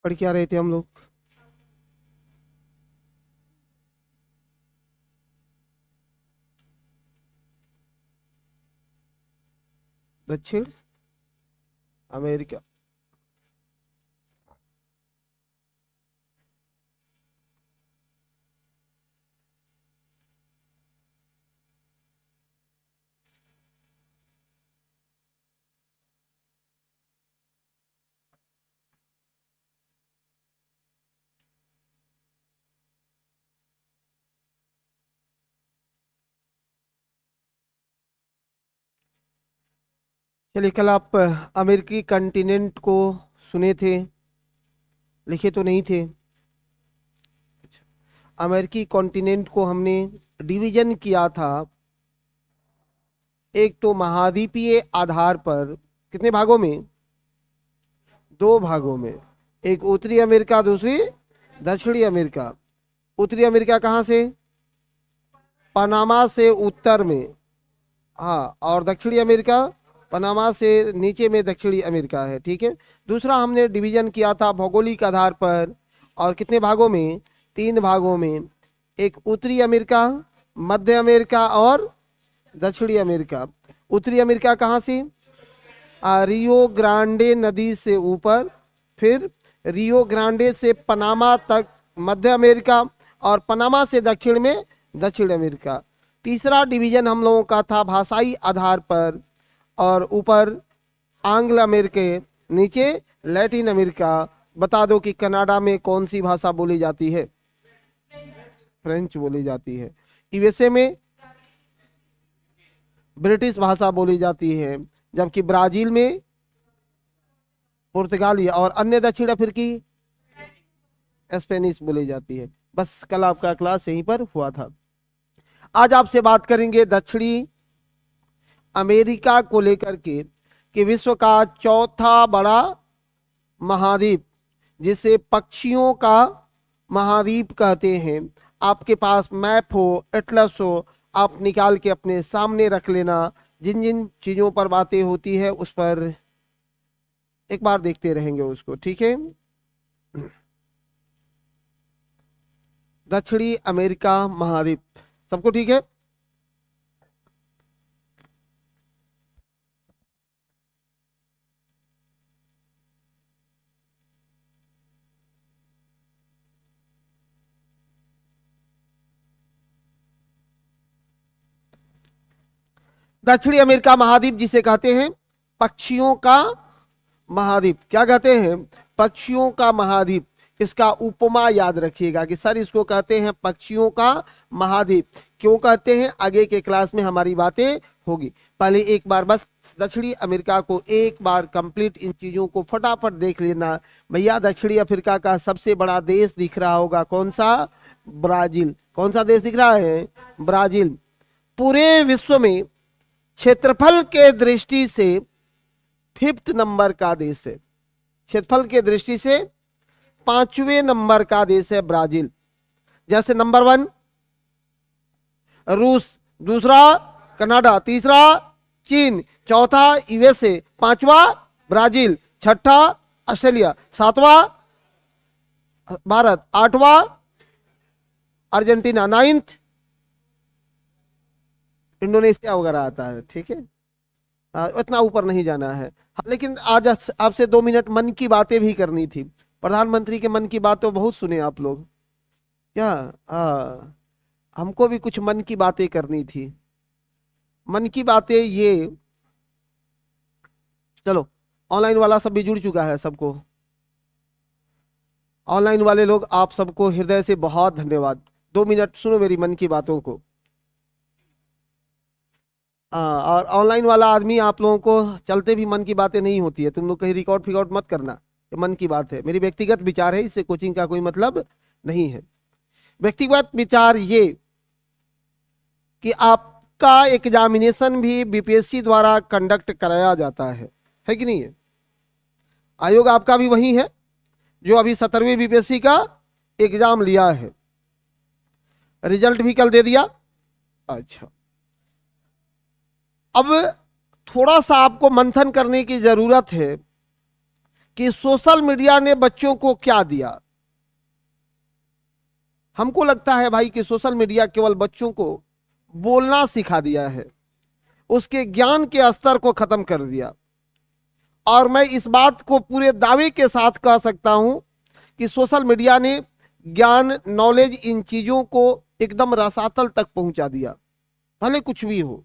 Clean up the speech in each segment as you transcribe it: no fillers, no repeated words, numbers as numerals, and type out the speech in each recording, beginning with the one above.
पढ़ क्या रहे थे हम लोग? दक्षिण अमेरिका। चलिए, कल आप अमेरिकी कॉन्टिनेंट को सुने थे, लिखे तो नहीं थे। अमेरिकी कॉन्टिनेंट को हमने डिवीजन किया था, एक तो महाद्वीपीय आधार पर। कितने भागों में? दो भागों में। एक उत्तरी अमेरिका, दूसरी दक्षिणी अमेरिका। उत्तरी अमेरिका कहाँ से? पनामा से उत्तर में। हाँ, और दक्षिणी अमेरिका पनामा से नीचे में दक्षिणी अमेरिका है। ठीक है। दूसरा हमने डिवीजन किया था भौगोलिक आधार पर, और कितने भागों में? तीन भागों में। एक उत्तरी अमेरिका, मध्य अमेरिका और दक्षिणी अमेरिका। उत्तरी अमेरिका कहाँ से? रियो ग्रांडे नदी से ऊपर, फिर रियो ग्रांडे से पनामा तक मध्य अमेरिका, और पनामा से दक्षिण में दक्षिण अमेरिका। तीसरा डिवीजन हम लोगों का था भाषाई आधार पर, और ऊपर आंग्ल अमेरिका, नीचे लैटिन अमेरिका। बता दो कि कनाडा में कौन सी भाषा बोली जाती है? फ्रेंच बोली जाती है। यूएसए में ब्रिटिश भाषा बोली जाती है, जबकि ब्राजील में पुर्तगाली, और अन्य दक्षिण अफ्रीकी स्पेनिश बोली जाती है। बस कल आपका क्लास यहीं पर हुआ था। आज आपसे बात करेंगे दक्षिणी अमेरिका को लेकर के, कि विश्व का चौथा बड़ा महाद्वीप, जिसे पक्षियों का महाद्वीप कहते हैं। आपके पास मैप हो, एटलस हो, आप निकाल के अपने सामने रख लेना। जिन जिन चीजों पर बातें होती है उस पर एक बार देखते रहेंगे उसको। ठीक है। दक्षिणी अमेरिका महाद्वीप, सबको ठीक है? दक्षिणी अमेरिका महाद्वीप जिसे कहते हैं पक्षियों का महाद्वीप। क्या कहते हैं? पक्षियों का महाद्वीप। इसका उपमा याद रखिएगा कि सर इसको कहते हैं पक्षियों का महाद्वीप। क्यों कहते हैं, आगे के क्लास में हमारी बातें होगी। पहले एक बार बस दक्षिणी अमेरिका को एक बार कंप्लीट इन चीजों को फटाफट देख लेना। भैया, दक्षिणी अफ्रीका का सबसे बड़ा देश दिख रहा होगा, कौन सा? ब्राजील। कौन सा देश दिख रहा है? ब्राजील। पूरे विश्व में क्षेत्रफल के दृष्टि से फिफ्थ नंबर का देश है। क्षेत्रफल के दृष्टि से पांचवें नंबर का देश है ब्राजील। जैसे नंबर 1 रूस, दूसरा कनाडा, तीसरा चीन, चौथा यूएसए, पांचवा ब्राजील, छठा ऑस्ट्रेलिया, सातवां भारत, आठवां अर्जेंटीना, नाइन्थ इंडोनेशिया वगैरह आता है। ठीक है। इतना ऊपर नहीं जाना है। हाँ, लेकिन आज आपसे 2 मिनट मन की बातें भी करनी थी। प्रधानमंत्री के मन की बात तो बहुत सुने आप लोग क्या? हमको भी कुछ मन की बातें करनी थी। मन की बातें ये, चलो ऑनलाइन वाला सब भी जुड़ चुका है सबको। ऑनलाइन वाले लोग आप सबको हृदय से बहुत धन्यवाद। 2 मिनट सुनो मेरी मन की बातों को। और ऑनलाइन वाला आदमी, आप लोगों को चलते भी मन की बातें नहीं होती है। तुम लोग कहीं रिकॉर्ड फिकॉर्ड मत करना, ये मन की बात है, मेरी व्यक्तिगत विचार है, इससे कोचिंग का कोई मतलब नहीं है। व्यक्तिगत विचार ये कि आपका एग्जामिनेशन भी बीपीएससी द्वारा कंडक्ट कराया जाता है कि नहीं है? आयोग आपका भी वही है जो अभी 17वीं बीपीएससी का एग्जाम लिया है। रिजल्ट भी कल दे दिया। अच्छा, अब थोड़ा सा आपको मंथन करने की जरूरत है कि सोशल मीडिया ने बच्चों को क्या दिया। हमको लगता है भाई कि सोशल मीडिया केवल बच्चों को बोलना सिखा दिया है, उसके ज्ञान के स्तर को खत्म कर दिया। और मैं इस बात को पूरे दावे के साथ कह सकता हूं कि सोशल मीडिया ने ज्ञान, नॉलेज, इन चीजों को एकदम रसातल तक पहुंचा दिया, भले कुछ भी हो।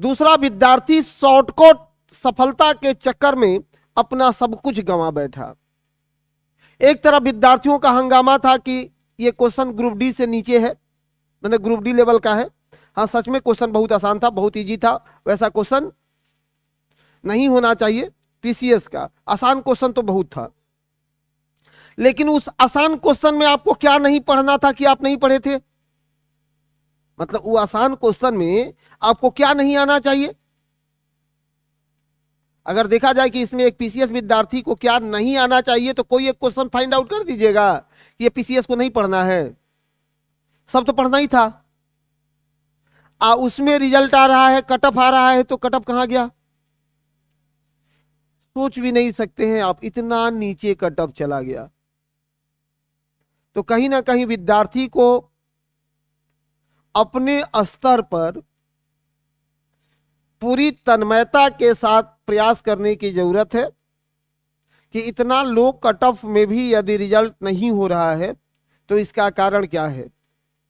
दूसरा, विद्यार्थी शॉर्टकट सफलता के चक्कर में अपना सब कुछ गंवा बैठा। एक तरफ विद्यार्थियों का हंगामा था कि ये क्वेश्चन ग्रुप डी से नीचे है, मतलब ग्रुप डी लेवल का है। हाँ, सच में क्वेश्चन बहुत आसान था, बहुत इजी था, वैसा क्वेश्चन नहीं होना चाहिए। पीसीएस का आसान क्वेश्चन तो बहुत था, लेकिन उस आसान क्वेश्चन में आपको क्या नहीं पढ़ना था कि आप नहीं पढ़े थे? मतलब वो आसान क्वेश्चन में आपको क्या नहीं आना चाहिए? अगर देखा जाए कि इसमें एक पीसीएस विद्यार्थी को क्या नहीं आना चाहिए, तो कोई एक क्वेश्चन फाइंड आउट कर दीजिएगा कि ये पीसीएस को नहीं पढ़ना है। सब तो पढ़ना ही था। उसमें रिजल्ट आ रहा है, कटअप आ रहा है, तो कटअप कहां गया? सोच भी नहीं सकते हैं आप, इतना नीचे कटअप चला गया। तो कहीं ना कहीं विद्यार्थी को अपने स्तर पर पूरी तन्मयता के साथ प्रयास करने की जरूरत है कि इतना लो कट ऑफ में भी यदि रिजल्ट नहीं हो रहा है तो इसका कारण क्या है।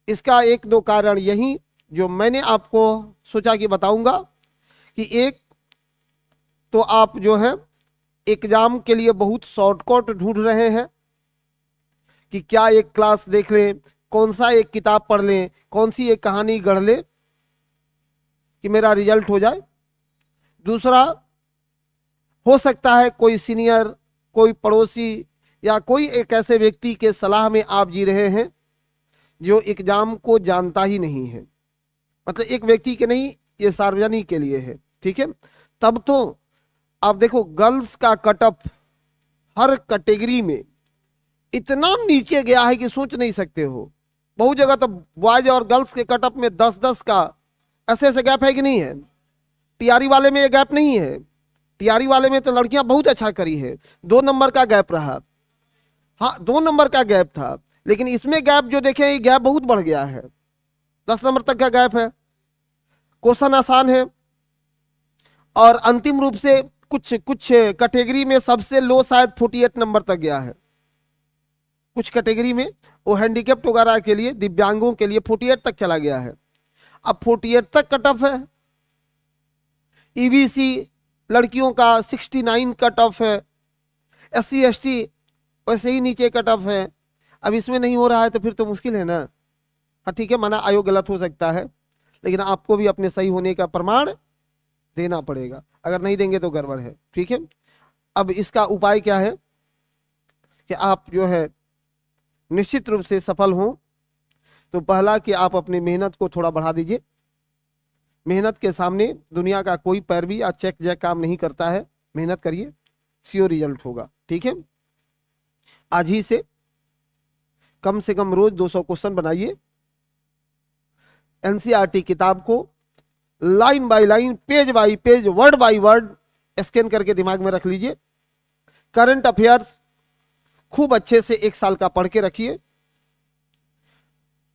इसका एक दो कारण यही जो मैंने आपको सोचा कि बताऊंगा कि एक तो आप जो है एग्जाम के लिए बहुत शॉर्टकट ढूंढ रहे हैं कि क्या एक क्लास देख लें, कौन सा एक किताब पढ़ लें, कौन सी एक कहानी गढ़ लें कि मेरा रिजल्ट हो जाए। दूसरा, हो सकता है कोई सीनियर, कोई पड़ोसी या कोई एक ऐसे व्यक्ति के सलाह में आप जी रहे हैं जो एग्जाम को जानता ही नहीं है। मतलब एक व्यक्ति के नहीं, ये सार्वजनिक के लिए है, ठीक है। तब तो आप देखो गर्ल्स का कटअप हर कैटेगरी में इतना नीचे गया है कि सोच नहीं सकते हो। बहुत जगह तो बॉयज और गर्ल्स के कटअप में 10-10 का ऐसे ऐसे गैप है कि नहीं है। टीआरई वाले में ये गैप नहीं है। टीआरई वाले में तो लड़कियां बहुत अच्छा करी है, 2 नंबर का गैप रहा। हाँ, 2 नंबर का गैप था, लेकिन इसमें गैप जो देखें, ये गैप बहुत बढ़ गया है, 10 नंबर तक का गैप है। क्वेश्चन आसान है और अंतिम रूप से कुछ कुछ कैटेगरी में सबसे लो शायद 48 नंबर तक गया है। कुछ कैटेगरी में वो हैंडीकेप्ट वगैरह के लिए, दिव्यांगों के लिए 48 तक चला गया है। अब 48 तक कट ऑफ है। ईबीसी लड़कियों का 69 कट ऑफ है। एससी एसटी वैसे ही नीचे कट ऑफ है। अब इसमें नहीं हो रहा है तो फिर तो मुश्किल है ना। हाँ ठीक है, माना आयोग गलत हो सकता है, लेकिन आपको भी अपने सही होने का प्रमाण देना पड़ेगा। अगर नहीं देंगे तो गड़बड़ है, ठीक है। अब इसका उपाय क्या है कि आप जो है निश्चित रूप से सफल हों, तो पहला कि आप अपनी मेहनत को थोड़ा बढ़ा दीजिए। मेहनत के सामने दुनिया का कोई पैरवी या चेक जैक काम नहीं करता है। मेहनत करिए, श्योर रिजल्ट होगा, ठीक है। आज ही से कम रोज 200 क्वेश्चन बनाइए। एनसीईआरटी किताब को line by line, page bye page, word by word scan करके दिमाग में रख लीजिए। करंट अफेयर्स खूब अच्छे से 1 साल का पढ़ के रखिए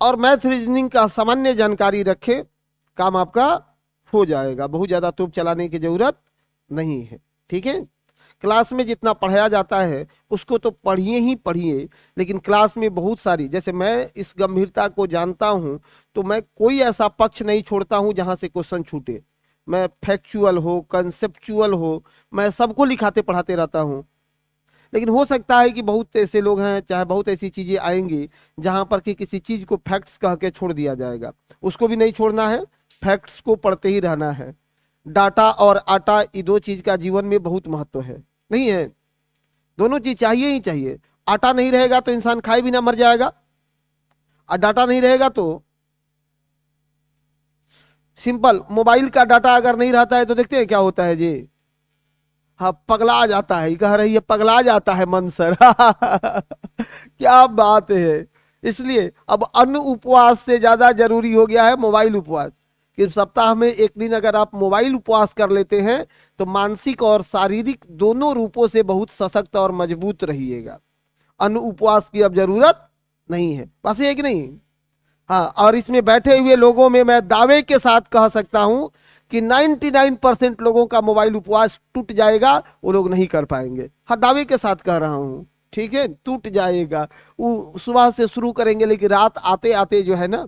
और मैथ रीजनिंग का सामान्य जानकारी रखें, काम आपका हो जाएगा। बहुत ज्यादा तोप चलाने की जरूरत नहीं है, ठीक है। क्लास में जितना पढ़ाया जाता है उसको तो पढ़िए ही पढ़िए, लेकिन क्लास में बहुत सारी, जैसे मैं इस गंभीरता को जानता हूं तो मैं कोई ऐसा पक्ष नहीं छोड़ता हूं जहां से क्वेश्चन छूटे। मैं फैक्चुअल हो, कंसेप्चुअल हो, मैं सबको लिखाते पढ़ाते रहता हूं। लेकिन हो सकता है कि बहुत ऐसे लोग हैं, चाहे बहुत ऐसी चीजें आएंगी जहां पर कि किसी चीज को फैक्ट्स कह के छोड़ दिया जाएगा। उसको भी नहीं छोड़ना है, फैक्ट्स को पढ़ते ही रहना है। डाटा और आटा, ये 2 चीज का जीवन में बहुत महत्व है, नहीं है? दोनों चीज चाहिए ही चाहिए। आटा नहीं रहेगा तो इंसान खाए भी ना मर जाएगा, और डाटा नहीं रहेगा तो सिंपल मोबाइल का डाटा अगर नहीं रहता है तो देखते हैं क्या होता है जी। हाँ, पगला जाता है, कह रही है पगला जाता है मन सर। क्या बात है। इसलिए अब अन्न उपवास से ज्यादा जरूरी हो गया है मोबाइल उपवास। कि सप्ताह में 1 दिन अगर आप मोबाइल उपवास कर लेते हैं तो मानसिक और शारीरिक दोनों रूपों से बहुत सशक्त और मजबूत रहिएगा। अन्न उपवास की अब जरूरत नहीं है, बस ये कि नहीं। हाँ, और इसमें बैठे हुए लोगों में मैं दावे के साथ कह सकता हूं कि 99% लोगों का मोबाइल उपवास टूट जाएगा, वो लोग नहीं कर पाएंगे। हाँ, दावे के साथ कह रहा हूं, ठीक है, टूट जाएगा। वो सुबह से शुरू करेंगे लेकिन रात आते आते जो है ना,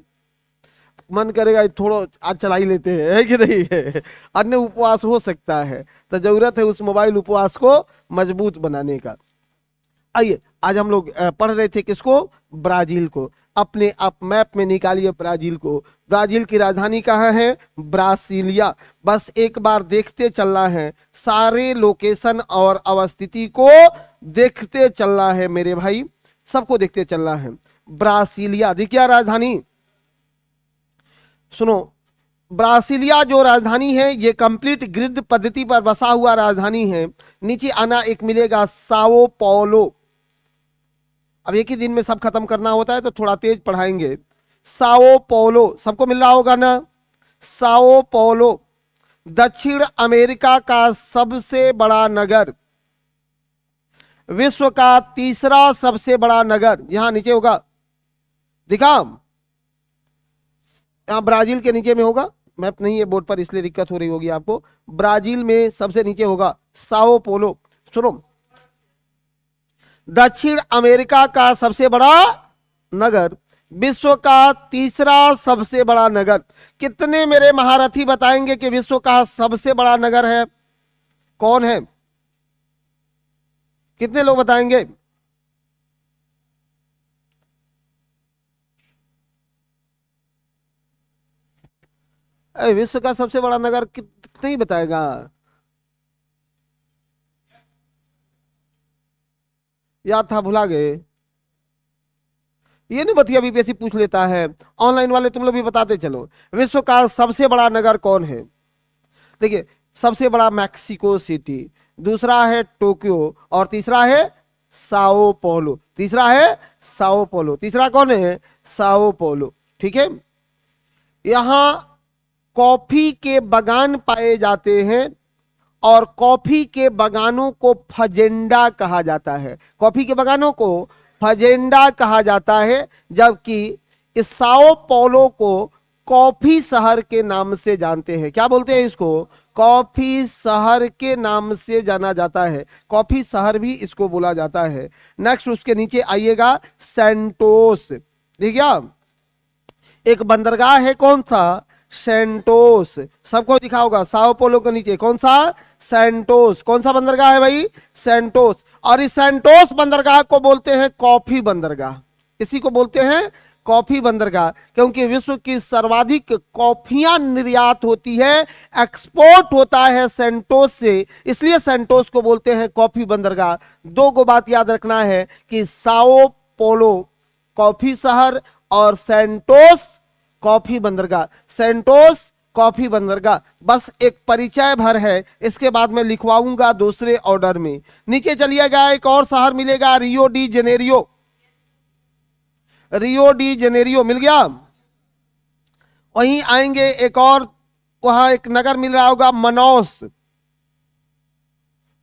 मन करेगा थोड़ा आज चला ही लेते हैं, है कि नहीं है। अन्य उपवास हो सकता है, तो जरूरत है उस मोबाइल उपवास को मजबूत बनाने का। आइए, आज हम लोग पढ़ रहे थे किसको? ब्राजील को। अपने आप मैप में निकालिए ब्राजील को। ब्राजील की राजधानी कहाँ है? ब्रासीलिया। बस एक बार देखते चलना है, सारे लोकेशन और अवस्थिति को देखते चलना है मेरे भाई, सबको देखते चलना है। ब्रासीलिया दिख गया राजधानी? सुनो, ब्रासीलिया जो राजधानी है ये कंप्लीट ग्रिड पद्धति पर बसा हुआ राजधानी है। नीचे आना एक मिलेगा साओ पौलो। अब एक ही दिन में सब खत्म करना होता है तो थोड़ा तेज पढ़ाएंगे। साओ पौलो सबको मिल रहा होगा ना? साओ पौलो दक्षिण अमेरिका का सबसे बड़ा नगर, विश्व का तीसरा सबसे बड़ा नगर। यहां नीचे होगा, दिखा? यहां ब्राजील के नीचे में होगा, मैप नहीं है बोर्ड पर इसलिए दिक्कत हो रही होगी आपको। ब्राजील में सबसे नीचे होगा साओ पोलो। सुनो, दक्षिण अमेरिका का सबसे बड़ा नगर, विश्व का तीसरा सबसे बड़ा नगर। कितने मेरे महारथी बताएंगे कि विश्व का सबसे बड़ा नगर है? कौन है? कितने लोग बताएंगे? विश्व का सबसे बड़ा नगर नहीं बताएगा? याद था, भुला गए? ये नहीं बतिया बीपीएससी पूछ लेता है। ऑनलाइन वाले तुम लोग भी बताते चलो। विश्व का सबसे बड़ा नगर कौन है? देखिए, सबसे बड़ा मैक्सिको सिटी, दूसरा है टोक्यो, और तीसरा है साओ पोलो। तीसरा है साओ पोलो। तीसरा कौन है? Sao Paulo. ठीक है। यहां कॉफी के बागान पाए जाते हैं और कॉफी के बागानों को फजेंडा कहा जाता है। कॉफी के बागानों को फजेंडा कहा जाता है, जबकि इस साओ पौलो को कॉफी शहर के नाम से जानते हैं। क्या बोलते हैं इसको? कॉफी शहर के नाम से जाना जाता है। कॉफी शहर भी इसको बोला जाता है। नेक्स्ट उसके नीचे आइएगा, सेंटोस। देखिए, एक बंदरगाह है, कौन सा? सेंटोस। सबको दिखा होगा साओ पोलो के नीचे कौन सा? सेंटोस। कौन सा बंदरगाह है भाई? सेंटोस। और इस सेंटोस बंदरगाह को बोलते हैं कॉफी बंदरगाह। इसी को बोलते हैं कॉफी बंदरगाह, क्योंकि विश्व की सर्वाधिक कॉफियां निर्यात होती है, एक्सपोर्ट होता है सेंटोस से, इसलिए सेंटोस को बोलते हैं कॉफी बंदरगाह। दो गो बात याद रखना है कि साओ पोलो कॉफी शहर और सेंटोस कॉफी बंदरगाह। सेंटोस कॉफी बंदरगाह बस एक परिचय भर है, इसके बाद मैं लिखवाऊंगा दूसरे ऑर्डर में। नीचे चलिएगा, एक और शहर मिलेगा, Rio de Janeiro. Rio de Janeiro मिल गया। वहीं आएंगे एक और, वहां एक नगर मिल रहा होगा, मनोस।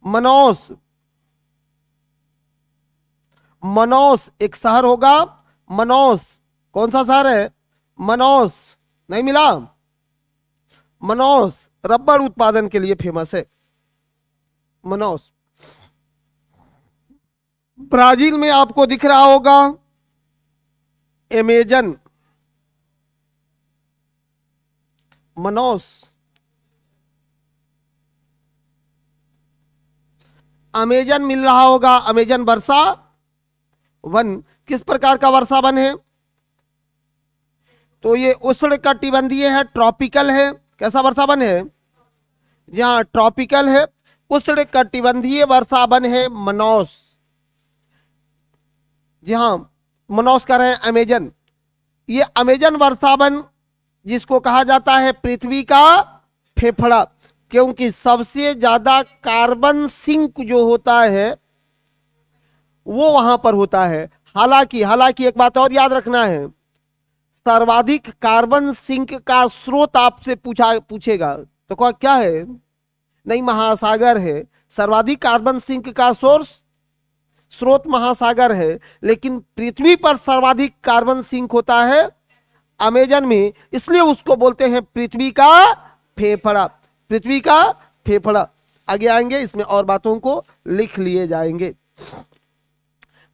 मनोस, मनोस एक शहर होगा, मनोस। कौन सा शहर है? मनोस। नहीं मिला? मनोस रबर उत्पादन के लिए फेमस है, मनोस। ब्राजील में आपको दिख रहा होगा अमेजन, मनोस। अमेजन मिल रहा होगा, अमेजन वर्षा वन। किस प्रकार का वर्षा वन है? तो ये उष्ण कटिबंधीय है, ट्रॉपिकल है। कैसा वर्षा वन है? जहां ट्रॉपिकल है, उष्ण कटिबंधीय वर्षा वन है मनोस। जी हाँ, मनोस कह रहे हैं अमेजन। ये अमेजन वर्षा वन, जिसको कहा जाता है पृथ्वी का फेफड़ा, क्योंकि सबसे ज्यादा कार्बन सिंक जो होता है वो वहां पर होता है। हालांकि एक बात और याद रखना है, सर्वाधिक कार्बन सिंक का स्रोत आपसे पूछेगा तो क्या है? नहीं, महासागर है। सर्वाधिक कार्बन सिंक का स्रोत महासागर है, लेकिन पृथ्वी पर सर्वाधिक कार्बन सिंक होता है अमेजन में, इसलिए उसको बोलते हैं पृथ्वी का फेफड़ा। पृथ्वी का फेफड़ा। आगे आएंगे, इसमें और बातों को लिख लिए जाएंगे।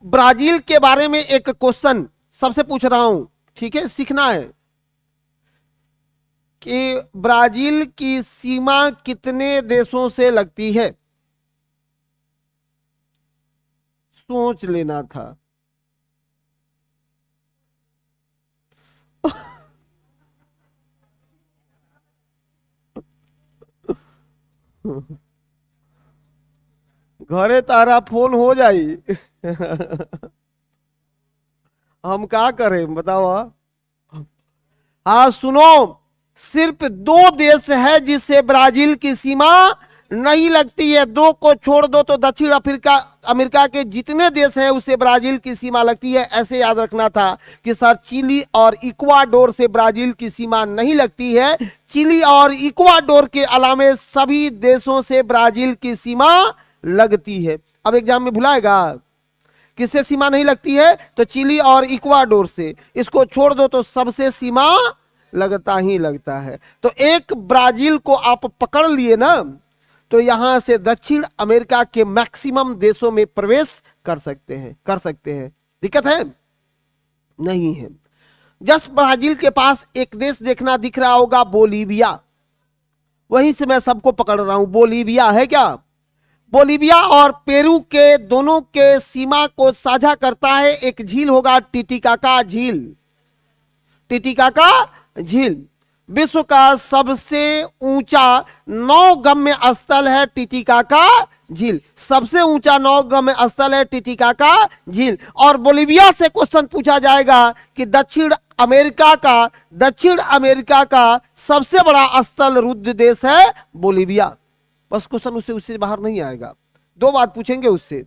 ब्राजील के बारे में एक क्वेश्चन सबसे पूछ रहा हूं, ठीक है, सीखना है कि ब्राजील की सीमा कितने देशों से लगती है। सोच लेना था। घरे तारा फोन हो जाई। हम क्या करें बताओ। हाँ सुनो, सिर्फ 2 देश है जिससे ब्राजील की सीमा नहीं लगती है। 2 को छोड़ दो तो दक्षिण अफ्रीका अमेरिका के जितने देश हैं उससे ब्राजील की सीमा लगती है। ऐसे याद रखना था कि सर चिली और इक्वाडोर से ब्राजील की सीमा नहीं लगती है। चिली और इक्वाडोर के अलावा सभी देशों से ब्राजील की सीमा लगती है। अब एग्जाम में भुलाएगा किससे सीमा नहीं लगती है, तो चिली और इक्वाडोर से। इसको छोड़ दो तो सबसे सीमा लगता ही लगता है। तो एक ब्राजील को आप पकड़ लिए ना, तो यहां से दक्षिण अमेरिका के मैक्सिमम देशों में प्रवेश कर सकते हैं। दिक्कत है नहीं है। जस्ट ब्राजील के पास एक देश देखना दिख रहा होगा, बोलीविया। वहीं से मैं सबको पकड़ रहा हूं। बोलीविया है क्या? बोलीविया और पेरू के दोनों के सीमा को साझा करता है एक झील होगा, टिटिकाका झील। टिटिकाका झील विश्व का सबसे ऊंचा नौगम्य स्थल है टिटिकाका झील। सबसे ऊंचा नौगम्य स्थल है टिटिकाका झील। और बोलीविया से क्वेश्चन पूछा जाएगा कि दक्षिण अमेरिका का सबसे बड़ा स्थल रुद्ध देश है बोलीविया। बस क्वेश्चन उससे बाहर नहीं आएगा। 2 बात पूछेंगे उससे।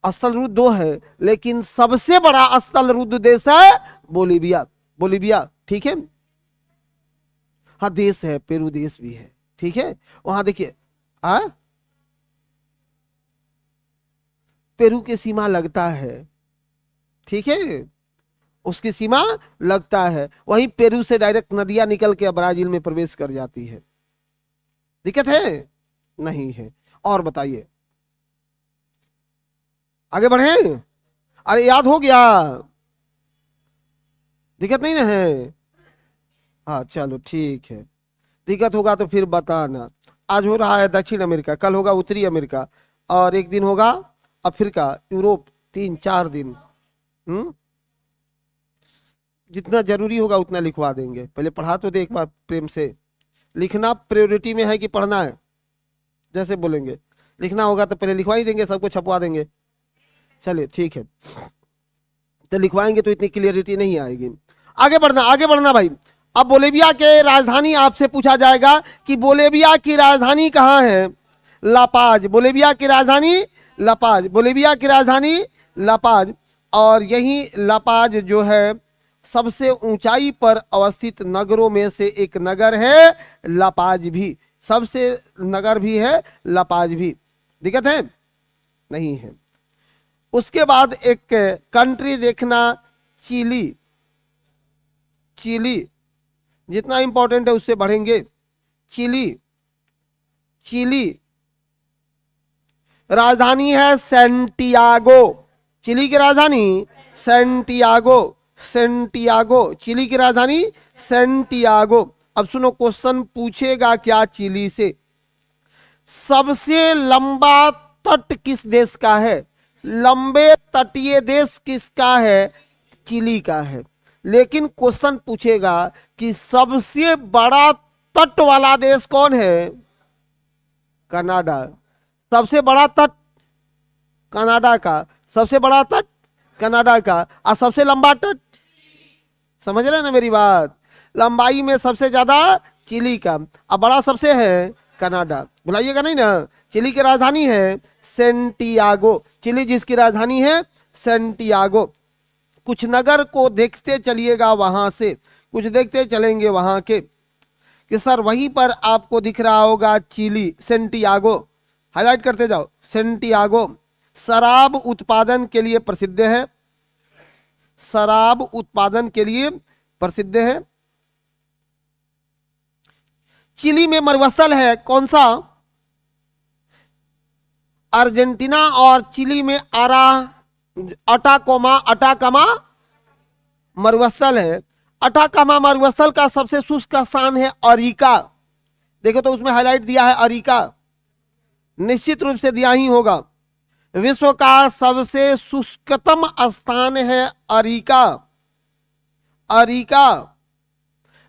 स्थल रुद्ध 2 है, लेकिन सबसे बड़ा स्थल रुद्ध देश है बोलीविया। ठीक है। हाँ देश है, पेरू देश भी है। ठीक है, वहां देखिए पेरू की सीमा लगता है। ठीक है, उसकी सीमा लगता है। वहीं पेरू से डायरेक्ट नदियां निकल के ब्राजील में प्रवेश कर जाती है। दिक्कत है नहीं है। और बताइए, आगे बढ़े। अरे याद हो गया, दिक्कत नहीं ना है। हाँ चलो ठीक है, दिक्कत होगा तो फिर बताना। आज हो रहा है दक्षिण अमेरिका, कल होगा उत्तरी अमेरिका, और एक दिन होगा अफ्रीका, यूरोप। 3-4 दिन। जितना जरूरी होगा उतना लिखवा देंगे। पहले पढ़ा तो दे एक बार प्रेम से। लिखना प्रायोरिटी में है कि पढ़ना है? जैसे बोलेंगे लिखना होगा तो पहले लिखवा ही देंगे, सबको छपवा देंगे। चलिए ठीक है, तो लिखवाएंगे तो इतनी क्लियरिटी नहीं आएगी। आगे बढ़ना भाई। अब बोलीविया के राजधानी आपसे पूछा जाएगा कि बोलीविया की राजधानी कहाँ है? लापाज। बोलीविया की राजधानी लापाज। बोलीविया की राजधानी लापाज। और यही लापाज जो है सबसे ऊंचाई पर अवस्थित नगरों में से एक नगर है लापाज भी। सबसे नगर भी है लापाज भी। दिक्कत है नहीं है। उसके बाद एक कंट्री देखना, चिली। चिली जितना इंपॉर्टेंट है उससे बढ़ेंगे। चिली राजधानी है सैंटियागो। चिली की राजधानी सैंटियागो। चिली की राजधानी सैंटियागो। अब सुनो, क्वेश्चन पूछेगा क्या चिली से? सबसे लंबा तट किस देश का है? लंबे तटीय देश किसका है? चिली का है। लेकिन क्वेश्चन पूछेगा कि सबसे बड़ा तट वाला देश कौन है? कनाडा। सबसे बड़ा तट कनाडा का। सबसे बड़ा तट कनाडा का। और सबसे लंबा तट, समझ रहे ना मेरी बात? लंबाई में सबसे ज्यादा चिली का, और बड़ा सबसे है कनाडा। बुलाइएगा नहीं ना। चिली की राजधानी है सैंटियागो। चिली जिसकी राजधानी है सैंटियागो। कुछ नगर को देखते चलिएगा वहां से, कुछ देखते चलेंगे वहां के कि सर वहीं पर आपको दिख रहा होगा चिली, सेंटियागो, हाईलाइट करते जाओ। सेंटियागो शराब उत्पादन के लिए प्रसिद्ध है, शराब उत्पादन के लिए प्रसिद्ध है। चिली में मरुस्थल है कौन सा? अर्जेंटीना और चिली में अटाकामा मरुस्थल है। अटाकामा मरुस्थल का सबसे शुष्क स्थान है अरिका। देखो तो उसमें हाईलाइट दिया है अरिका, निश्चित रूप से दिया ही होगा। विश्व का सबसे शुष्कतम स्थान है अरिका। अरिका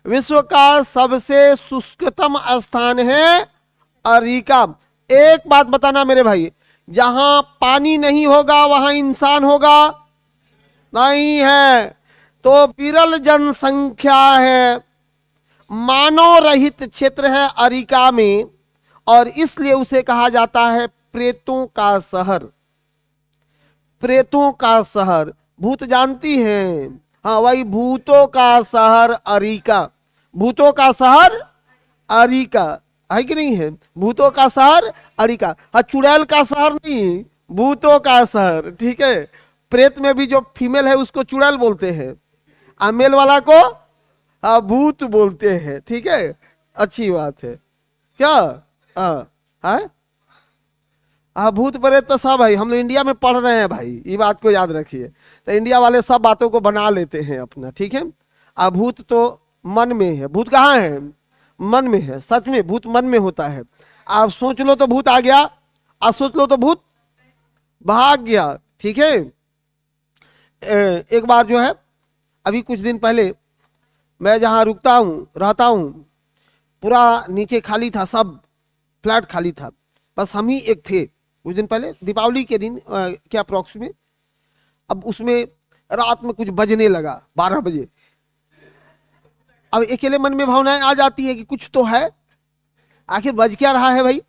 विश्व का सबसे शुष्कतम स्थान है अरिका। एक बात बताना मेरे भाई, जहां पानी नहीं होगा वहां इंसान होगा नहीं है, तो विरल जनसंख्या है, मानव रहित क्षेत्र है अरिका में, और इसलिए उसे कहा जाता है प्रेतों का शहर। प्रेतों का शहर, भूत जानती हैं? हाँ, वही भूतों का शहर अरिका। भूतों का शहर अरिका है कि नहीं है? भूतों का शहर अरिका। हाँ, चुड़ैल का शहर नहीं, भूतों का शहर, ठीक है। प्रेत में भी जो फीमेल है उसको चुड़ैल बोलते हैं, और मेल वाला को भूत बोलते हैं, ठीक है। अच्छी बात है क्या? भूत प्रेत तो सब है, हम लोग इंडिया में पढ़ रहे हैं भाई, ये बात को याद रखिए। तो इंडिया वाले सब बातों को बना लेते हैं अपना, ठीक है। भूत तो मन में है। भूत कहाँ है? मन में है। सच में भूत मन में होता है। आप सोच लो तो भूत आ गया, आप सोच लो तो भूत भाग गया, ठीक है। एक बार जो है, अभी कुछ दिन पहले मैं जहाँ रुकता हूँ, रहता हूँ, पूरा नीचे खाली था, सब फ्लैट खाली था, बस हम ही एक थे। कुछ दिन पहले दीपावली के दिन क्या अप्रॉक्स में, अब उसमें रात में कुछ बजने लगा 12 बजे। अब अकेले मन में भावनाएं आ जाती है कि कुछ तो है, आखिर बज क्या रहा है भाई।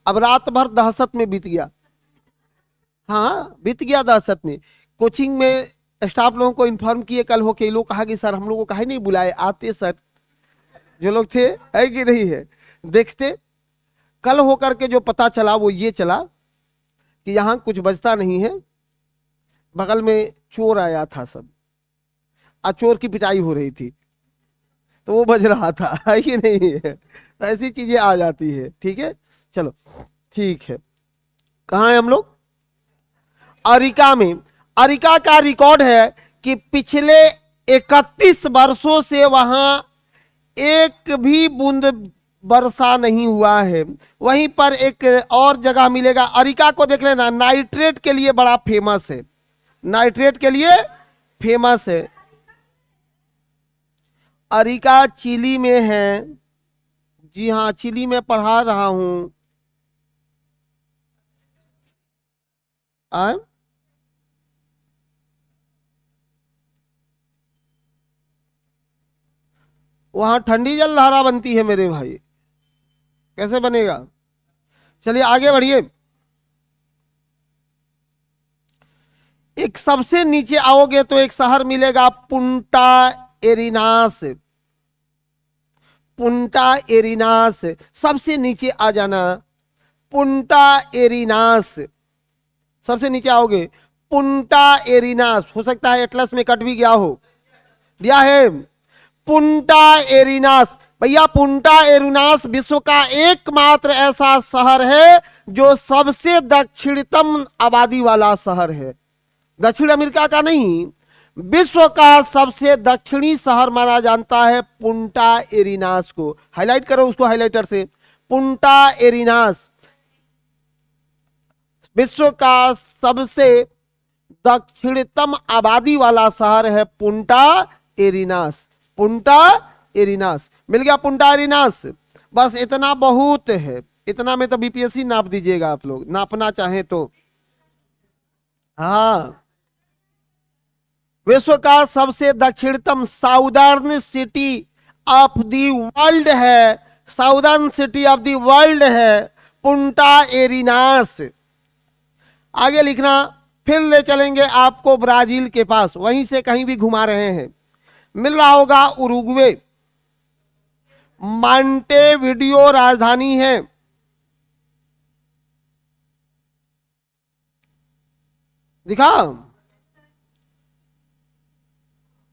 अब रात भर दहशत में बीत गया। हाँ, बीत गया दहशत में। कोचिंग में स्टाफ लोगों को इन्फॉर्म किए कल हो के, लोग कहा कि सर हम लोग को काहे नहीं बुलाए, आते सर जो लोग थे, है कि नहीं है। देखते कल होकर के जो पता चला वो ये चला कि यहाँ कुछ बजता नहीं है, बगल में चोर आया था सब, और चोर की पिटाई हो रही थी, तो वो बज रहा था, है कि नहीं है। तो ऐसी चीजें आ जाती है, ठीक है। चलो ठीक है, कहाँ है हम लोग? अरिका में। अरिका का रिकॉर्ड है कि पिछले 31 वर्षों से वहां एक भी बूंद वर्षा नहीं हुआ है। वहीं पर एक और जगह मिलेगा, अरिका को देख लेना, नाइट्रेट के लिए बड़ा फेमस है, नाइट्रेट के लिए फेमस है। अरिका चिली में है, जी हाँ, चिली में पढ़ा रहा हूं। वहां ठंडी जल धारा बनती है मेरे भाई, कैसे बनेगा? चलिए आगे बढ़िए। एक सबसे नीचे आओगे तो एक शहर मिलेगा पुंटा एरिनास। पुंटा एरिनास, सबसे नीचे आ जाना, पुंटा एरिनास, सबसे नीचे आओगे पुंटा एरिनास। हो सकता है एटलस में कट भी गया हो, दिया है पुंटा एरिनास। भैया पुंटा एरिनास विश्व का एकमात्र ऐसा शहर है जो सबसे दक्षिणतम आबादी वाला शहर है। दक्षिण अमेरिका का नहीं, विश्व का सबसे दक्षिणी शहर माना जाता है पुंटा एरिनास को। हाईलाइट करो उसको हाइलाइटर से, पुंटा एरिनास विश्व का सबसे दक्षिणतम आबादी वाला शहर है पुंटा एरिनास। पुंटा एरिनास मिल गया, पुंटा एरिनास। बस इतना बहुत है, इतना में तो बीपीएससी नाप दीजिएगा आप लोग, नापना चाहें तो। हाँ, विश्व का सबसे दक्षिणतम southern city of the world है, southern city of the world है पुंटा एरिनास। आगे लिखना, फिर ले चलेंगे आपको ब्राजील के पास, वहीं से कहीं भी घुमा रहे हैं। मिल रहा होगा उरुग्वे, मॉन्टेविडियो राजधानी है। दिखा।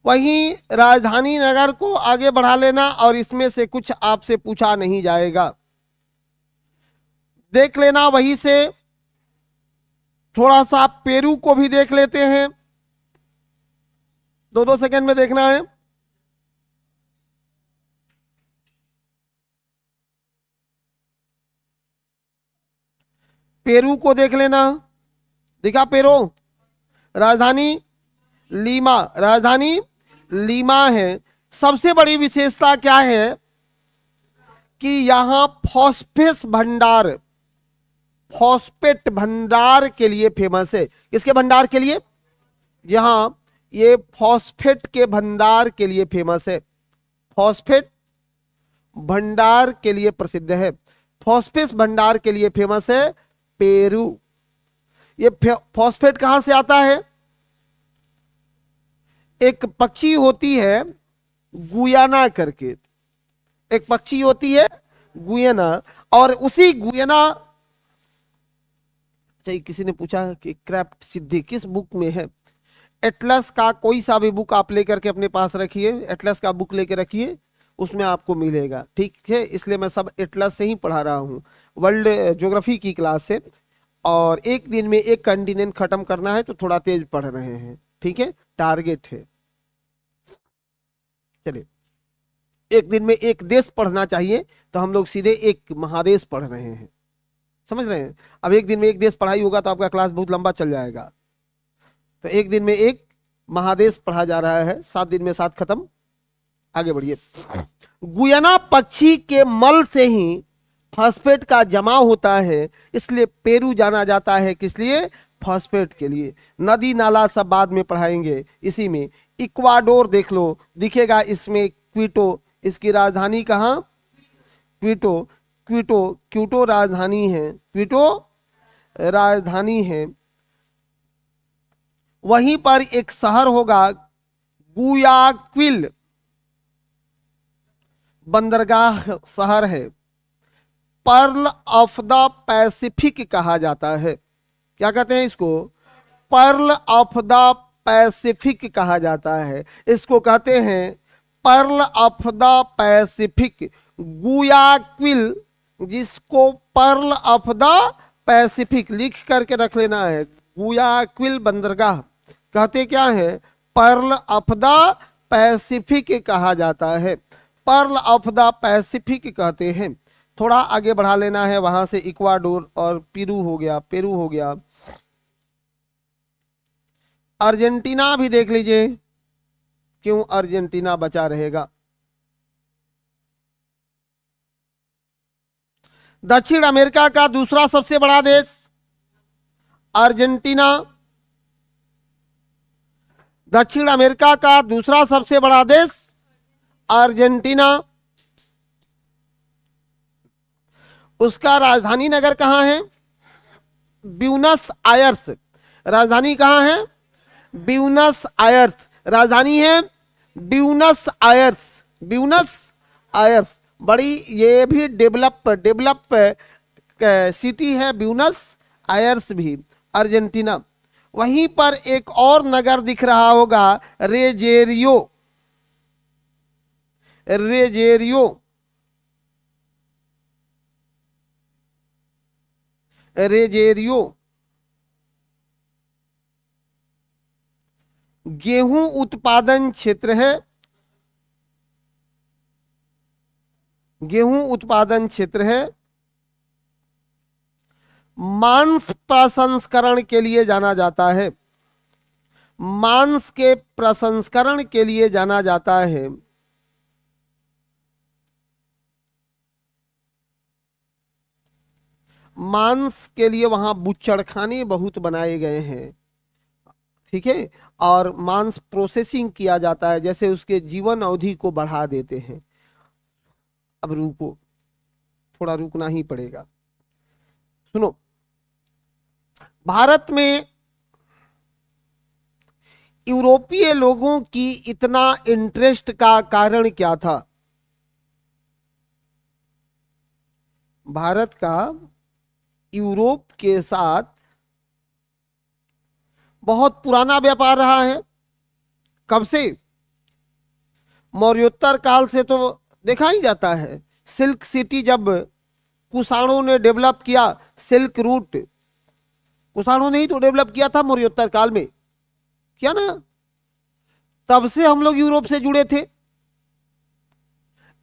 वहीं राजधानी नगर को आगे बढ़ा लेना और इसमें से कुछ आपसे पूछा नहीं जाएगा, देख लेना। वहीं से थोड़ा सा पेरू को भी देख लेते हैं, 2-2 सेकंड में देखना है। पेरू को देख लेना। दिखा पेरू, राजधानी लीमा, राजधानी लीमा है। सबसे बड़ी विशेषता क्या है कि यहां फॉस्फेट भंडार, फॉस्फेट भंडार के लिए फेमस है। किसके भंडार के लिए? यहां ये फॉस्फेट के भंडार के लिए फेमस है, फॉस्फेट भंडार के लिए प्रसिद्ध है। फॉस्फेट भंडार के लिए फेमस है पेरू। ये फॉस्फेट कहां से आता है? एक पक्षी होती है गुयाना करके, एक पक्षी होती है गुयाना, और उसी गुयाना, चाहिए किसी ने पूछा कि क्राफ्ट सिद्धि किस बुक में है। एटलस का कोई सा भी बुक आप लेकर के अपने पास रखिए, एटलस का बुक लेकर रखिए, उसमें आपको मिलेगा। ठीक है, इसलिए मैं सब एटलस से ही पढ़ा रहा हूँ, वर्ल्ड ज्योग्राफी की क्लास से। और एक दिन में एक कंटिनेंट खत्म करना है तो थोड़ा तेज पढ़ रहे हैं, ठीक है, टारगेट है। चलिए, एक दिन में एक देश पढ़ना चाहिए तो हम लोग सीधे एक महादेश पढ़ रहे हैं, समझ रहे हैं। अब एक दिन में एक देश पढ़ाई होगा तो आपका क्लास बहुत लंबा चल जाएगा। तो एक दिन में एक महादेश पढ़ा जा रहा है, 7 दिन में 7 खत्म। आगे बढ़िए। गुयाना पक्षी के मल से ही फॉस्फेट का जमा होता है, इसलिए पेरू जाना जाता है। किस लिए? फॉस्फेट के लिए। नदी नाला सब बाद में पढ़ाएंगे इसी में। इक्वाडोर देख लो, दिखेगा इसमें क्विटो, इसकी राजधानी कहाँ? क्विटो। क्विटो, क्यूटो राजधानी है, क्विटो राजधानी है। वहीं पर एक शहर होगा गुयाक्विल, बंदरगाह शहर है। पर्ल ऑफ द पैसिफिक कहा जाता है। क्या कहते हैं इसको? पर्ल ऑफ द पैसिफिक कहा जाता है। इसको कहते हैं पर्ल ऑफ द पैसिफिक। गुयाक्विल, जिसको पर्ल ऑफ द पैसिफिक लिख करके रख लेना है, गुयाक्विल बंदरगाह कहते क्या है? पर्ल ऑफ द पैसिफिक कहा जाता है, पर्ल ऑफ द पैसिफिक कहते हैं। थोड़ा आगे बढ़ा लेना है, वहां से इक्वाडोर और पेरू हो गया, पेरू हो गया। अर्जेंटीना भी देख लीजिए, क्यों अर्जेंटीना बचा रहेगा। दक्षिण अमेरिका का दूसरा सबसे बड़ा देश अर्जेंटीना। दक्षिण अमेरिका का दूसरा सबसे बड़ा देश अर्जेंटीना। उसका राजधानी नगर कहां है? Buenos Aires. राजधानी कहां है? Buenos Aires. राजधानी है ब्यूनस आयर्स, ब्यूनस आयर्स। बड़ी ये भी डेवलप सिटी है ब्यूनस आयर्स भी, अर्जेंटीना। वहीं पर एक और नगर दिख रहा होगा, रेजेरियो, रेजेरियो, रेजेरियो। गेहूं उत्पादन क्षेत्र है, गेहूं उत्पादन क्षेत्र है। मांस प्रसंस्करण के लिए जाना जाता है, मांस के प्रसंस्करण के लिए जाना जाता है। मांस के लिए वहां बुच्चड़खाने बहुत बनाए गए हैं, ठीक है। और मांस प्रोसेसिंग किया जाता है, जैसे उसके जीवन अवधि को बढ़ा देते हैं। अब रुको, थोड़ा रुकना ही पड़ेगा। सुनो, भारत में यूरोपीय लोगों की इतना इंटरेस्ट का कारण क्या था? भारत का यूरोप के साथ बहुत पुराना व्यापार रहा है। कब से? मौर्योत्तर काल से तो देखा ही जाता है। सिल्क सिटी जब कुषाणों ने डेवलप किया, सिल्क रूट कुषाणों ने ही तो डेवलप किया था मौर्योत्तर काल में, क्या ना? तब से हम लोग यूरोप से जुड़े थे,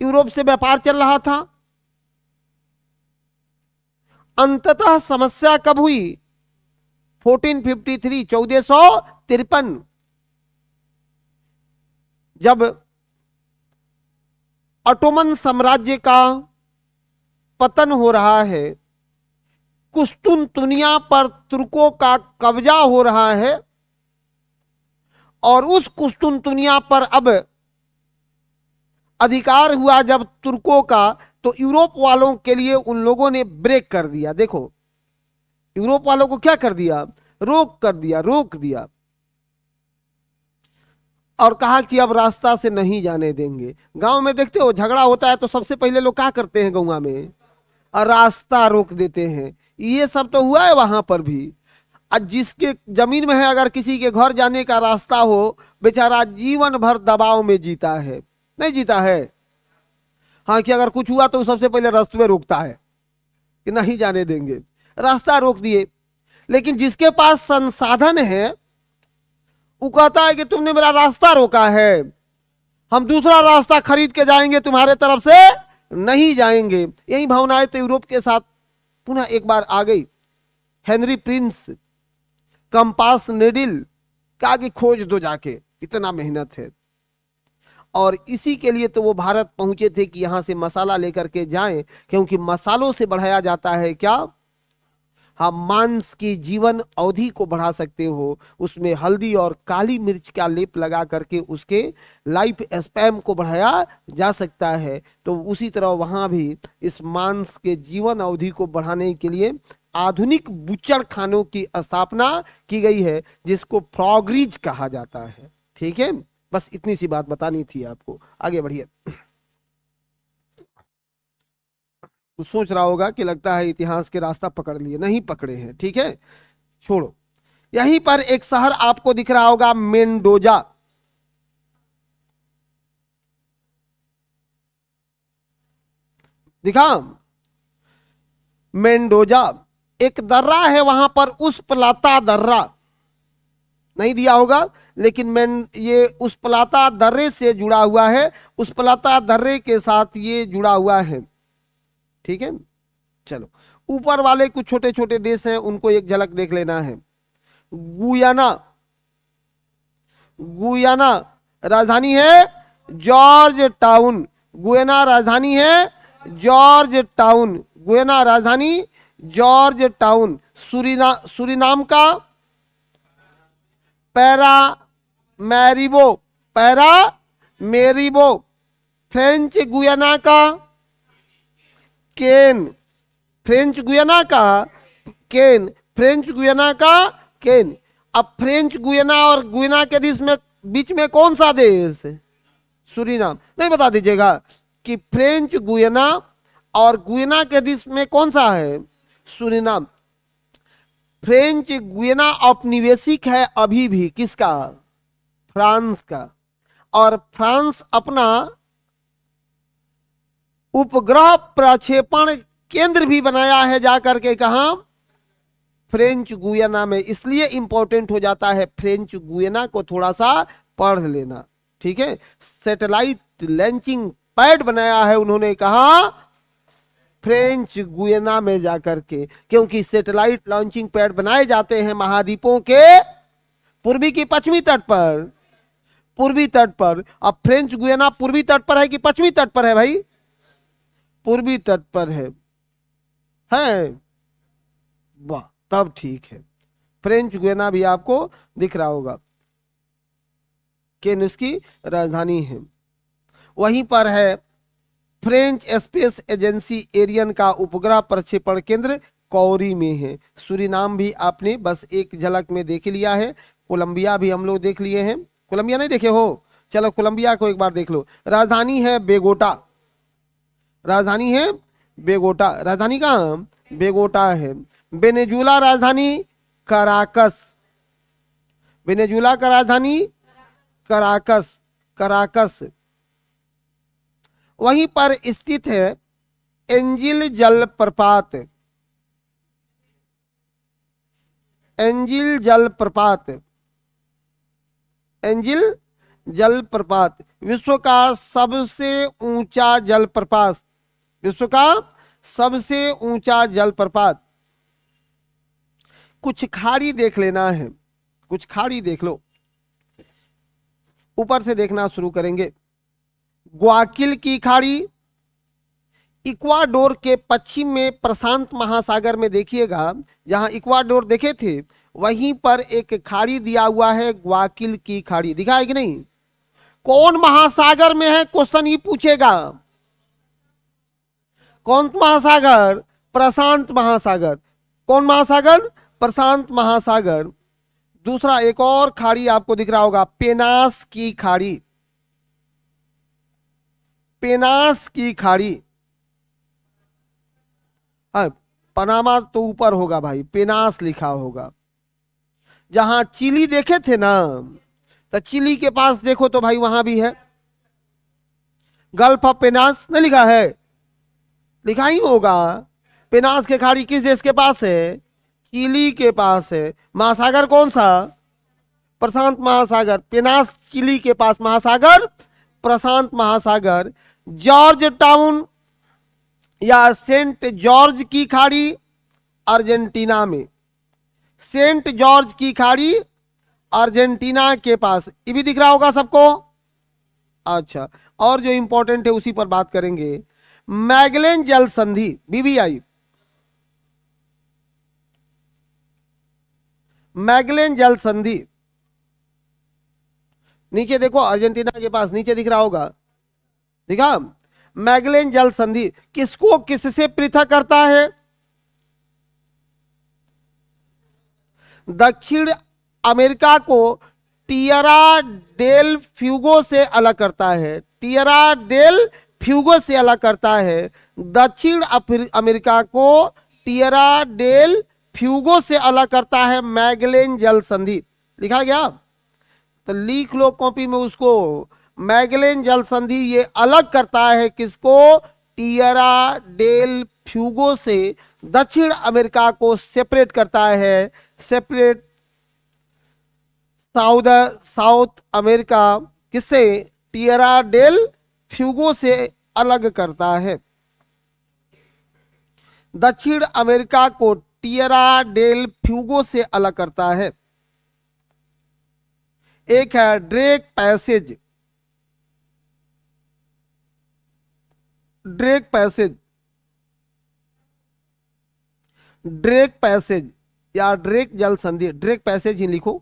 यूरोप से व्यापार चल रहा था। अंततः समस्या कब हुई? 1453, 1453, जब ऑटोमन साम्राज्य का पतन हो रहा है, कुस्तुनतुनिया पर तुर्कों का कब्जा हो रहा है, और उस कुस्तुनतुनिया पर अब अधिकार हुआ जब तुर्कों का, तो यूरोप वालों के लिए उन लोगों ने ब्रेक कर दिया। देखो, यूरोप वालों को क्या कर दिया? रोक दिया और कहा कि अब रास्ता से नहीं जाने देंगे। गांव में देखते हो झगड़ा होता है तो सबसे पहले लोग क्या करते हैं गांव में? और रास्ता रोक देते हैं। ये सब तो हुआ है वहां पर भी। आज जिसके जमीन में है, अगर किसी के घर जाने का रास्ता हो, बेचारा जीवन भर दबाव में जीता है, नहीं जीता है? हाँ, कि अगर कुछ हुआ तो सबसे पहले रास्ते में रोकता है कि नहीं जाने देंगे, रास्ता रोक दिए। लेकिन जिसके पास संसाधन है वो कहता है कि तुमने मेरा रास्ता रोका है, हम दूसरा रास्ता खरीद के जाएंगे, तुम्हारे तरफ से नहीं जाएंगे। यही भावनाएं तो यूरोप के साथ पुनः एक बार आ गई। हेनरी प्रिंस कंपास नेडिल का कि खोज दो जाके, इतना मेहनत है। और इसी के लिए तो वो भारत पहुंचे थे कि यहां से मसाला लेकर के जाएं, क्योंकि मसालों से बढ़ाया जाता है क्या? हाँ, मांस की जीवन अवधि को बढ़ा सकते हो। उसमें हल्दी और काली मिर्च का लेप लगा करके उसके लाइफ स्पैम को बढ़ाया जा सकता है। तो उसी तरह वहां भी इस मांस के जीवन अवधि को बढ़ाने के लिए आधुनिक बुचड़ खानों की स्थापना की गई है, जिसको फ्रॉगरीज कहा जाता है। ठीक है, बस इतनी सी बात बतानी थी आपको। आगे बढ़िए। तो सोच रहा होगा कि लगता है इतिहास के रास्ता पकड़ लिए, नहीं पकड़े हैं। ठीक है, छोड़ो। यहीं पर एक शहर आपको दिख रहा होगा, मेंडोजा। दिखा? मेंडोजा एक दर्रा है वहां पर, उस पलाता दर्रा नहीं दिया होगा, लेकिन ये उस पलाता दर्रे से जुड़ा हुआ है, उस पलाता दर्रे के साथ ये जुड़ा हुआ है। ठीक है, चलो ऊपर वाले कुछ छोटे छोटे देश हैं, उनको एक झलक देख लेना है। गुयाना, गुयाना राजधानी है जॉर्ज टाउन। गुयाना राजधानी है जॉर्ज टाउन। गुयाना राजधानी जॉर्ज टाउन। सुरीनाम का पैरा मैरिबो, पैरा मेरिबो। फ्रेंच गुयाना का केन, फ्रेंच गुयाना का केन, फ्रेंच गुयाना का केन। अब फ्रेंच गुयाना और गुयाना के बीच में कौन सा देश? सूरीनाम। नहीं बता दीजिएगा कि फ्रेंच गुयाना और गुयाना के बीच में कौन सा है? सूरीनाम। फ्रेंच गुयाना औपनिवेशिक है अभी भी, किसका? फ्रांस का। और फ्रांस अपना उपग्रह प्रक्षेपण केंद्र भी बनाया है जाकर के, कहा? फ्रेंच गुयाना में। इसलिए इंपॉर्टेंट हो जाता है फ्रेंच गुयाना को थोड़ा सा पढ़ लेना। ठीक है, सैटेलाइट लॉन्चिंग पैड बनाया है उन्होंने, कहा? फ्रेंच गुयाना में जाकर के, क्योंकि सैटेलाइट लॉन्चिंग पैड बनाए जाते हैं महाद्वीपों के पूर्वी की पश्चिमी तट पर, पूर्वी तट पर। अब फ्रेंच गुयाना पूर्वी तट पर है कि पश्चिमी तट पर है भाई? पूर्वी तट पर है। वाह, तब ठीक है। फ्रेंच गुयाना भी आपको दिख रहा होगा, केन उसकी राजधानी है। वहीं पर है फ्रेंच स्पेस एजेंसी एरियन का उपग्रह प्रक्षेपण केंद्र कौरी में है। सूरीनाम भी आपने बस एक झलक में देख लिया है। कोलंबिया भी हम लोग देख लिए हैं। कोलंबिया नहीं देखे हो? चलो कोलंबिया को एक बार देख लो। राजधानी है बेगोटा, राजधानी है बेगोटा। राजधानी कहाँ? बेगोटा है। वेनेजुला राजधानी कराकस। वेनेजुला का राजधानी कराकस, कराकस। वहीं पर स्थित है एंजिल जलप्रपात। एंजिल जलप्रपात, एंजिल जलप्रपात विश्व का सबसे ऊंचा जलप्रपात, विश्व का सबसे ऊंचा जलप्रपात। कुछ खाड़ी देख लेना है, कुछ खाड़ी देख लो। ऊपर से देखना शुरू करेंगे। ग्वाकिल की खाड़ी इक्वाडोर के पश्चिम में प्रशांत महासागर में देखिएगा, जहां इक्वाडोर देखे थे वहीं पर एक खाड़ी दिया हुआ है, ग्वाकिल की खाड़ी। दिखा है कि नहीं? कौन महासागर में है, क्वेश्चन ही पूछेगा। कौन महासागर? प्रशांत महासागर। कौन महासागर? प्रशांत महासागर। दूसरा एक और खाड़ी आपको दिख रहा होगा, पेनास की खाड़ी। पेनास की खाड़ी, पनामा तो ऊपर होगा भाई, पेनास लिखा होगा। जहां चिली देखे थे ना, तो चिली के पास देखो तो भाई वहां भी है, गल्फ ऑफ पेनास नहीं लिखा है? लिखा ही होगा। पेनास के खाड़ी किस देश के पास है? चिली के पास है। महासागर कौन सा? प्रशांत महासागर। पेनास चिली के पास, महासागर प्रशांत महासागर। जॉर्ज टाउन या सेंट जॉर्ज की खाड़ी अर्जेंटीना में। सेंट जॉर्ज की खाड़ी अर्जेंटीना के पास, ये भी दिख रहा होगा सबको। अच्छा, और जो इंपॉर्टेंट है उसी पर बात करेंगे। मैगेलन जल संधि, बीबीआई, मैगेलन जल संधि। नीचे देखो, अर्जेंटीना के पास नीचे दिख रहा होगा, दिखा? मैगेलन जल संधि किसको किससे पृथक करता है? दक्षिण अमेरिका को टियरा डेल फ्यूगो से अलग करता है, टियरा डेल फ्यूगो से अलग करता है। दक्षिण अमेरिका को टियरा डेल फ्यूगो से अलग करता है मैगेलन जल संधि। लिखा गया? तो लिख लो कॉपी में उसको। मैगेलन जल संधि ये अलग करता है किसको? टियरा डेल फ्यूगो से दक्षिण अमेरिका को सेपरेट करता है, सेपरेट साउथ अमेरिका किससे? टियरा डेल फ्यूगो से अलग करता है। दक्षिण अमेरिका को टियरा डेल फ्यूगो से अलग करता है। एक है Drake passage, Drake passage, Drake passage या ड्रेक जल संधि, ड्रेक पैसेज ही लिखो।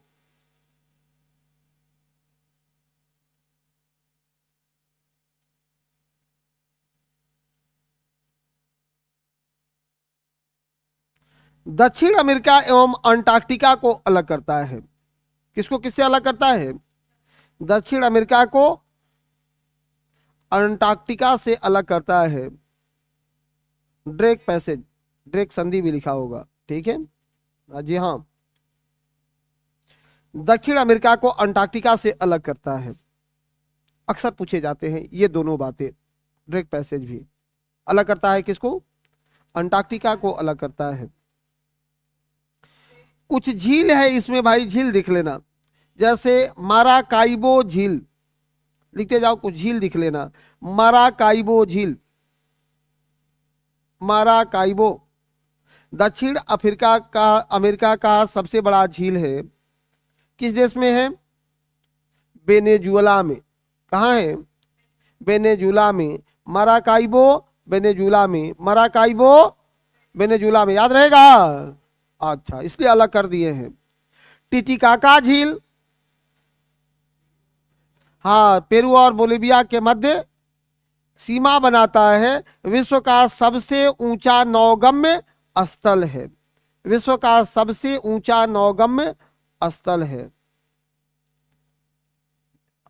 दक्षिण अमेरिका एवं अंटार्कटिका को अलग करता है। किसको किससे अलग करता है? दक्षिण अमेरिका को अंटार्कटिका से अलग करता है। ड्रेक पैसेज, ड्रेक संधि भी लिखा होगा, ठीक है जी हाँ। दक्षिण अमेरिका को अंटार्कटिका से अलग करता है। अक्सर पूछे जाते हैं ये दोनों बातें। ड्रेक पैसेज भी अलग करता है किसको? अंटार्कटिका को अलग करता है। कुछ झील है इसमें भाई, झील दिख लेना, जैसे माराकाइबो झील, लिखते जाओ, कुछ झील दिख लेना। माराकाइबो झील, माराकाइबो दक्षिण अफ्रीका का अमेरिका का सबसे बड़ा झील है। किस देश में है? वेनेजुएला में। कहाँ है? वेनेजुएला में। माराकाइबो वेनेजुएला में, माराकाइबो वेनेजुएला में, याद रहेगा? अच्छा, इसलिए अलग कर दिए हैं। टिटिकाका झील, हाँ, पेरू और बोलिविया के मध्य सीमा बनाता है। विश्व का सबसे ऊंचा नौगम्य स्थल है, विश्व का सबसे ऊंचा नौगम्य स्थल है।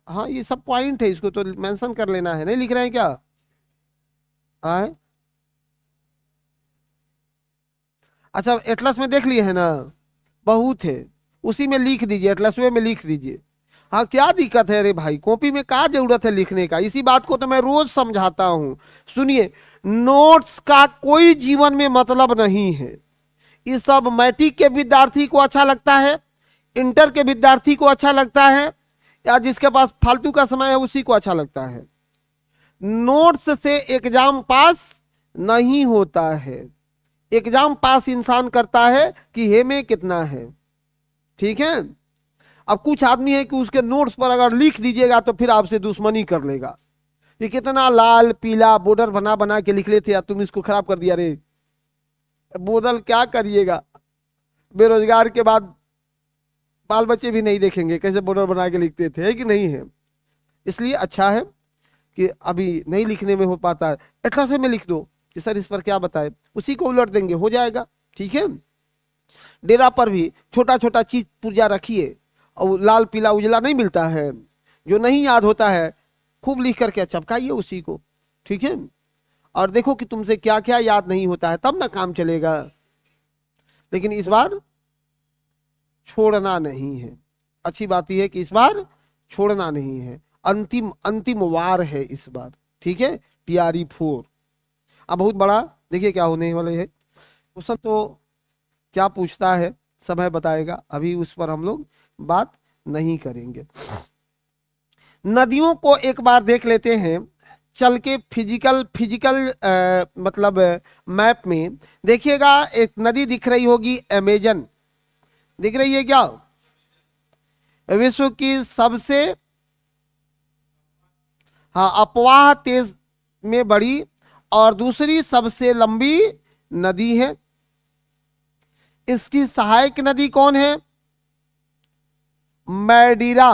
हाँ, ये सब पॉइंट है, इसको तो मेंशन कर लेना है। नहीं लिख रहे हैं क्या? आए अच्छा एटलस में देख लिए है ना, बहुत है, उसी में लिख दीजिए, एटलस में लिख दीजिए। हाँ क्या दिक्कत है रे भाई, कॉपी में क्या जरूरत है लिखने का, इसी बात को तो मैं रोज समझाता हूं। सुनिए, नोट्स का कोई जीवन में मतलब नहीं है। ये सब मैट्रिक के विद्यार्थी को अच्छा लगता है, इंटर के विद्यार्थी को अच्छा लगता है, या जिसके पास फालतू का समय है उसी को अच्छा लगता है। नोट्स से एग्जाम पास नहीं होता है। एग्जाम पास इंसान करता है कि हे में कितना है, ठीक है। अब कुछ आदमी है कि उसके नोट्स पर अगर लिख दीजिएगा तो फिर आपसे दुश्मनी कर लेगा, ये कितना लाल पीला बॉर्डर बना बना के लिख लेते, या तुम इसको खराब कर दिया रे। बॉर्डर क्या करिएगा, बेरोजगार के बाद बाल बच्चे भी नहीं देखेंगे कैसे बॉर्डर बना के लिखते थे, है कि नहीं है। इसलिए अच्छा है कि अभी नहीं लिखने में हो पाता है, एटलस में लिख दो कि सर इस पर क्या बताए, उसी को उलट देंगे, हो जाएगा, ठीक है। डेरा पर भी छोटा छोटा चीज पुर्जा रखिए, और लाल पीला उजला नहीं मिलता है, जो नहीं याद होता है खूब लिख करके चपकाइए उसी को, ठीक है। और देखो कि तुमसे क्या क्या याद नहीं होता है, तब ना काम चलेगा। लेकिन इस बार छोड़ना नहीं है, अच्छी बात यह है कि इस बार छोड़ना नहीं है, अंतिम अंतिम वार है इस बार, ठीक है। टीआरई 4 अब बहुत बड़ा, देखिए क्या होने वाले है क्वेश्चन, तो क्या पूछता है समय बताएगा, अभी उस पर हम लोग बात नहीं करेंगे। नदियों को एक बार देख लेते हैं चल के, फिजिकल मतलब मैप में देखिएगा, एक नदी दिख रही होगी, अमेजन दिख रही है क्या, विश्व की सबसे, हाँ, अपवाह तेज में बड़ी और दूसरी सबसे लंबी नदी है। इसकी सहायक नदी कौन है, मैडीरा।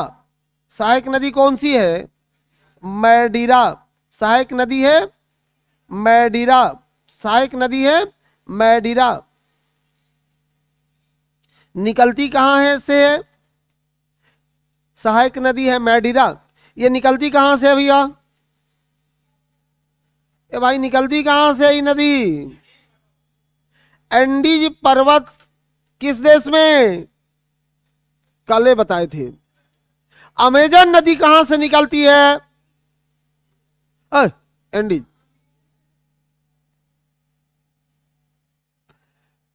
सहायक नदी कौन सी है, मैडीरा। सहायक नदी है मैडीरा, सहायक नदी है मैडीरा। निकलती कहां है से है, सहायक नदी है मैडीरा। ये निकलती कहां से है भैया, ये भाई निकलती कहां से है ये नदी, एंडीज पर्वत किस देश में, कल बताए थे। अमेजन नदी कहां से निकलती है, एंडीज,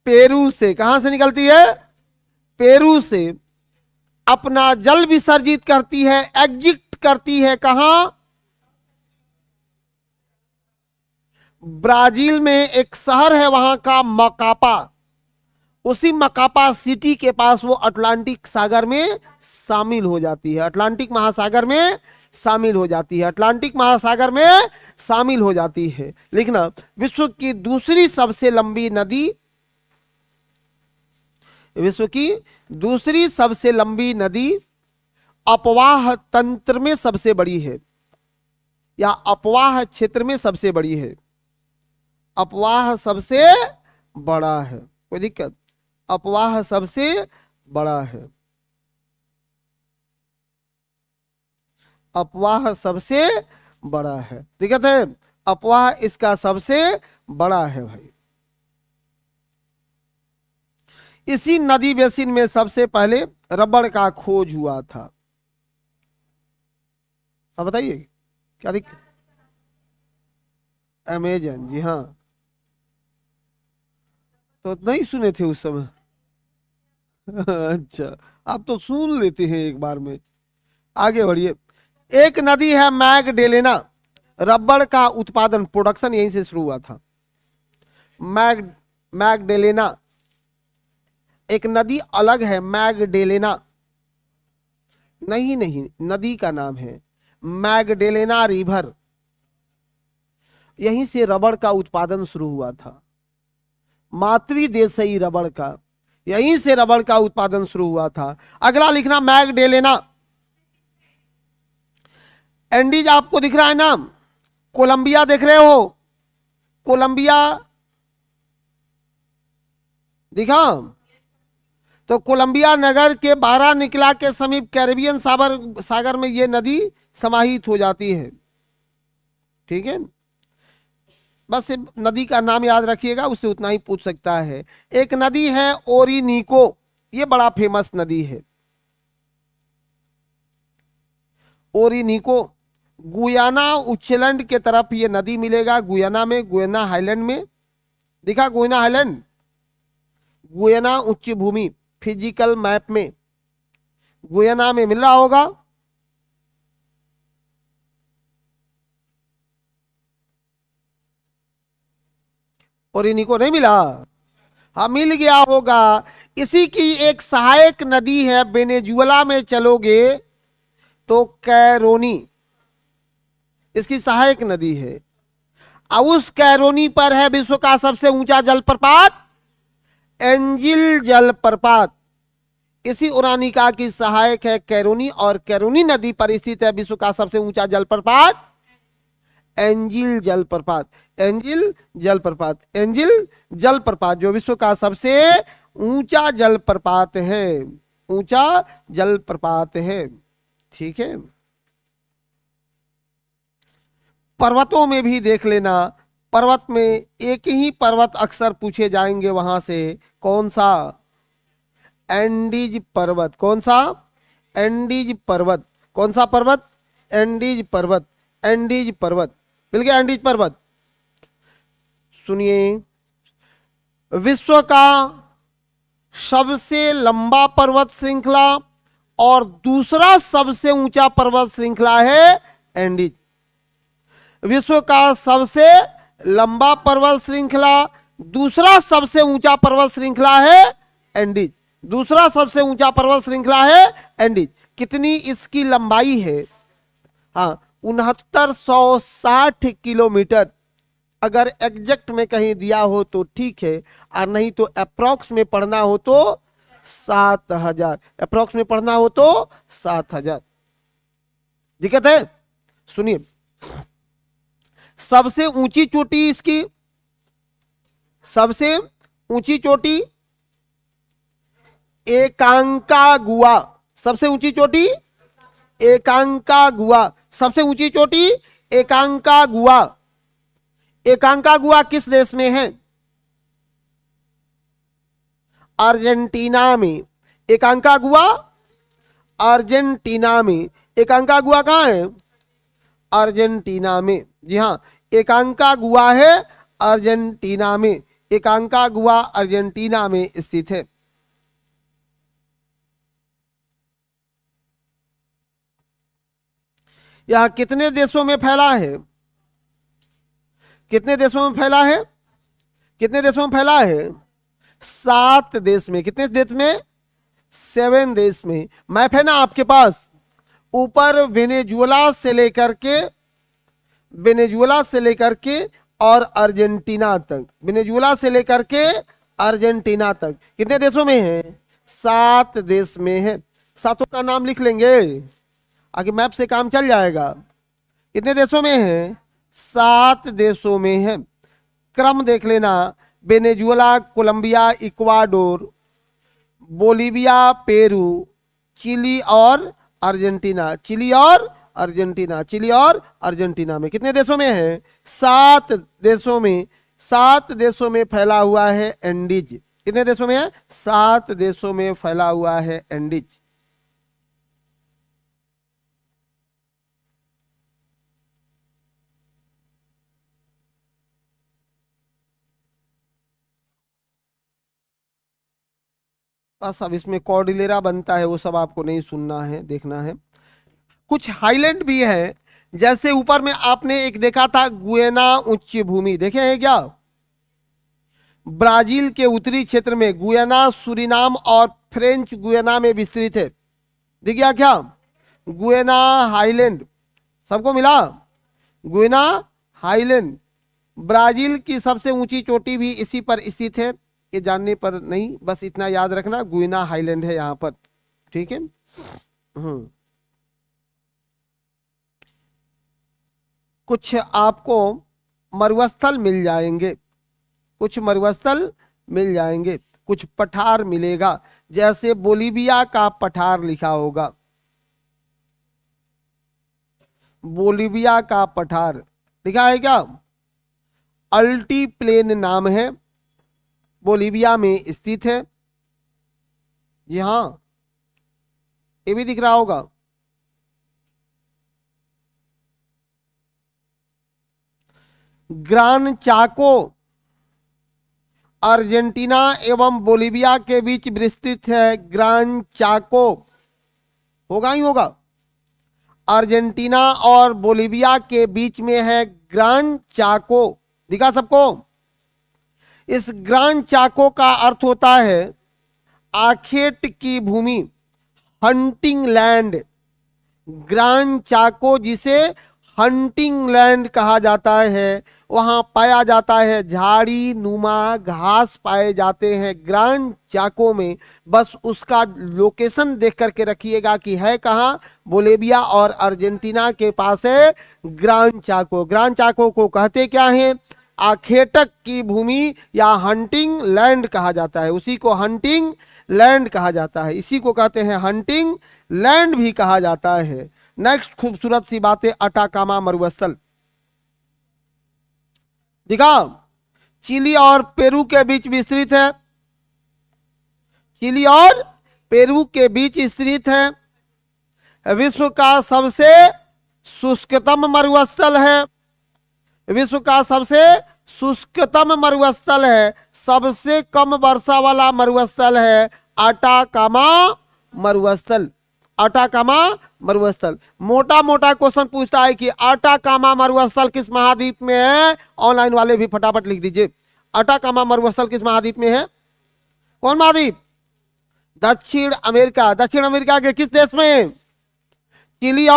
पेरू से। कहां से निकलती है, पेरू से। अपना जल विसर्जित करती है, एग्जिट करती है कहां, ब्राजील में एक शहर है वहां का मकापा, उसी मकापा सिटी के पास वो अटलांटिक सागर में शामिल हो जाती है, अटलांटिक महासागर में शामिल हो जाती है, अटलांटिक महासागर में शामिल हो जाती है। लिखना, विश्व की दूसरी सबसे लंबी नदी, विश्व की दूसरी सबसे लंबी नदी अपवाह तंत्र में सबसे बड़ी है, या अपवाह क्षेत्र में सबसे बड़ी है, अपवाह सबसे बड़ा है, कोई दिक्कत, अपवाह सबसे बड़ा है, अपवाह सबसे बड़ा है, दिक्कत है, अपवाह इसका सबसे बड़ा है भाई। इसी नदी बेसिन में सबसे पहले रबड़ का खोज हुआ था। अब बताइए क्या दिक्कत, अमेजन, जी हाँ, तो नहीं सुने थे उस समय। अच्छा, आप तो सुन लेते हैं एक बार में, आगे बढ़िए। एक नदी है मैगडेलेना, रबड़ का उत्पादन प्रोडक्शन यहीं से शुरू हुआ था, मैगडेलेना। एक नदी अलग है मैगडेलेना, नहीं नहीं, नदी का नाम है मैगडेलेना रिवर, यहीं से रबड़ का उत्पादन शुरू हुआ था, मातृदेशीय रबड़ का, यहीं से रबड़ का उत्पादन शुरू हुआ था। अगला लिखना मैगडेलेना। एंडीज आपको दिख रहा है ना, कोलंबिया देख रहे हो, कोलंबिया दिखा, तो कोलंबिया नगर के बारह निकला के समीप कैरिबियन सागर में यह नदी समाहित हो जाती है, ठीक है। बस सिर्फ नदी का नाम याद रखिएगा, उससे उतना ही पूछ सकता है। एक नदी है ओरिनिको, ये बड़ा फेमस नदी है ओरिनिको। गुयाना उच्चलैंड के तरफ ये नदी मिलेगा, गुयाना में, गुयाना हाईलैंड में। दिखा गुयाना हाईलैंड, गुयाना उच्च भूमि फिजिकल मैप में गुयाना में मिल रहा होगा। ओरिनिको नहीं मिला? हाँ मिल गया होगा। इसी की एक सहायक नदी है, वेनेजुएला में चलोगे तो कैरोनी इसकी सहायक नदी है। अब उस कैरोनी पर है विश्व का सबसे ऊंचा जलप्रपात एंजिल जलप्रपात। इसी उरानिका की सहायक है कैरोनी, और कैरोनी नदी पर स्थित है विश्व का सबसे ऊंचा जलप्रपात एंजिल जलप्रपात। एंजिल जलप्रपात, एंजिल जलप्रपात जो विश्व का सबसे ऊंचा जलप्रपात है, ऊंचा जलप्रपात है। ठीक है, पर्वतों में भी देख लेना, पर्वत में एक ही पर्वत अक्सर पूछे जाएंगे वहां से, कौन सा? एंडीज पर्वत। कौन सा? एंडीज पर्वत। कौन सा पर्वत? एंडीज पर्वत। एंडीज पर्वत मिल गया, एंडीज पर्वत। सुनिए, विश्व का सबसे लंबा पर्वत श्रृंखला और दूसरा सबसे ऊंचा पर्वत श्रृंखला है एंडीज। विश्व का सबसे लंबा पर्वत श्रृंखला, दूसरा सबसे ऊंचा पर्वत श्रृंखला है एंडीज। दूसरा सबसे ऊंचा पर्वत श्रृंखला है एंडीज। कितनी इसकी लंबाई है? हाँ 6960 किलोमीटर। अगर एग्जैक्ट में कहीं दिया हो तो ठीक है, और नहीं तो अप्रोक्स में पढ़ना हो तो 7000। अप्रोक्स में पढ़ना हो तो 7000। दिक्कत है? सुनिए, सबसे ऊंची चोटी इसकी, सबसे ऊंची चोटी एकांकागुआ। सबसे ऊंची चोटी एकांकागुआ। सबसे ऊंची चोटी एकांकागुआ। एकांकागुआ किस देश में है? अर्जेंटीना में। एकांकागुआ अर्जेंटीना में। एकांकागुआ कहां है? अर्जेंटीना में। जी हां, एकांकागुआ है अर्जेंटीना में। एकांकागुआ अर्जेंटीना में स्थित है। यह कितने देशों में फैला है? कितने देशों में फैला है? कितने देशों में फैला है? 7 देश में। कितने देश में? 7 देश में। मैप है ना आपके पास? ऊपर वेनेजुएला से लेकर के, वेनेजुएला से लेकर के और अर्जेंटीना तक, वेनेजुएला से लेकर के अर्जेंटीना तक कितने देशों में है? 7 देश में है। सातों का नाम लिख लेंगे, आगे मैप से काम चल जाएगा। कितने देशों में है? 7 देशों में है। क्रम देख लेना, Venezuela, Colombia, Ecuador, Bolivia, Peru, Chile और अर्जेंटीना। चिली और अर्जेंटीना। चिली और अर्जेंटीना में कितने देशों में है? 7 देशों में। 7 देशों में फैला हुआ है एंडीज। कितने देशों में है? 7 देशों में फैला हुआ है एंडीज। बस अब इसमें कॉर्डिलेरा बनता है, वो सब आपको नहीं सुनना है, देखना है। कुछ हाईलैंड भी है, जैसे ऊपर में आपने एक देखा था गुयाना उच्च भूमि, देखे हैं क्या? ब्राजील के उत्तरी क्षेत्र में गुयाना, सुरीनाम और फ्रेंच गुयाना में विस्तृत है। दिख गया क्या? गुयाना हाईलैंड सबको मिला? गुयाना हाईलैंड, ब्राजील की सबसे ऊंची चोटी भी इसी पर स्थित है। ये जानने पर नहीं, बस इतना याद रखना, गुयाना हाईलैंड है यहां पर। ठीक है। कुछ आपको मरुस्थल मिल जाएंगे, कुछ मरुस्थल मिल जाएंगे, कुछ पठार मिलेगा, जैसे बोलीविया का पठार लिखा होगा, बोलीविया का पठार लिखा है क्या? अल्टीप्लेन नाम है, बोलीविया में स्थित है। जी हाँ, ये भी दिख रहा होगा। ग्रान चाको अर्जेंटीना एवं बोलीविया के बीच विस्तृत है। ग्रान चाको होगा ही होगा, अर्जेंटीना और बोलीविया के बीच में है ग्रान चाको। दिखा सबको? इस ग्रान चाको का अर्थ होता है आखेट की भूमि, हंटिंग लैंड। ग्रान चाको जिसे हंटिंग लैंड कहा जाता है, वहां पाया जाता है झाड़ी नुमा घास पाए जाते हैं ग्रान चाको में। बस उसका लोकेशन देख करके रखिएगा कि है कहां, बोलेविया और अर्जेंटीना के पास है ग्रान चाको। ग्रान चाको को कहते क्या है? आखेटक की भूमि या हंटिंग लैंड कहा जाता है। उसी को हंटिंग लैंड कहा जाता है, इसी को कहते हैं हंटिंग लैंड भी कहा जाता है। नेक्स्ट खूबसूरत सी बात है अटाकामा मरुस्थल। दिखा? चिली और पेरू के बीच विस्तृत है। चिली और पेरू के बीच स्थित है। विश्व का सबसे शुष्कतम मरुस्थल है। विश्व का सबसे शुष्कतम मरुस्थल है। सबसे कम वर्षा वाला मरुस्थल है अटाकामा मरुस्थल। अटाकामा मरुस्थल। मोटा मोटा क्वेश्चन पूछता है कि अटाकामा मरुस्थल किस महाद्वीप में है? ऑनलाइन वाले भी फटाफट लिख दीजिए, अटाकामा मरुस्थल किस महाद्वीप में है? कौन महाद्वीप? दक्षिण अमेरिका। दक्षिण अमेरिका के किस देश में? चिली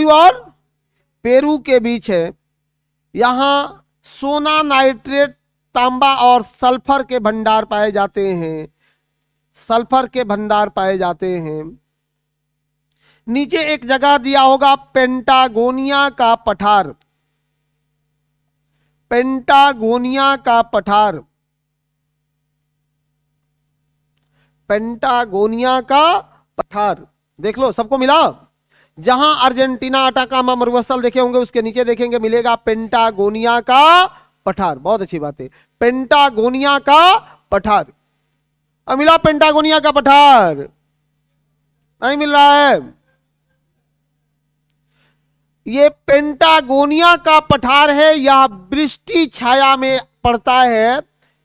और पेरू के बीच है। यहां सोना, नाइट्रेट, तांबा और सल्फर के भंडार पाए जाते हैं। सल्फर के भंडार पाए जाते हैं। नीचे एक जगह दिया होगा पेंटागोनिया का पठार। पेंटागोनिया का पठार, पेंटागोनिया का पठार देख लो, सबको मिला? जहां अर्जेंटीना अटाकामा मरुस्थल देखे होंगे उसके नीचे देखेंगे मिलेगा पेंटागोनिया का पठार। बहुत अच्छी बात है, पेंटागोनिया का पठार। अब मिला पेंटागोनिया का पठार? नहीं मिल रहा है। ये पेंटागोनिया का पठार है, यह वृष्टि छाया में पड़ता है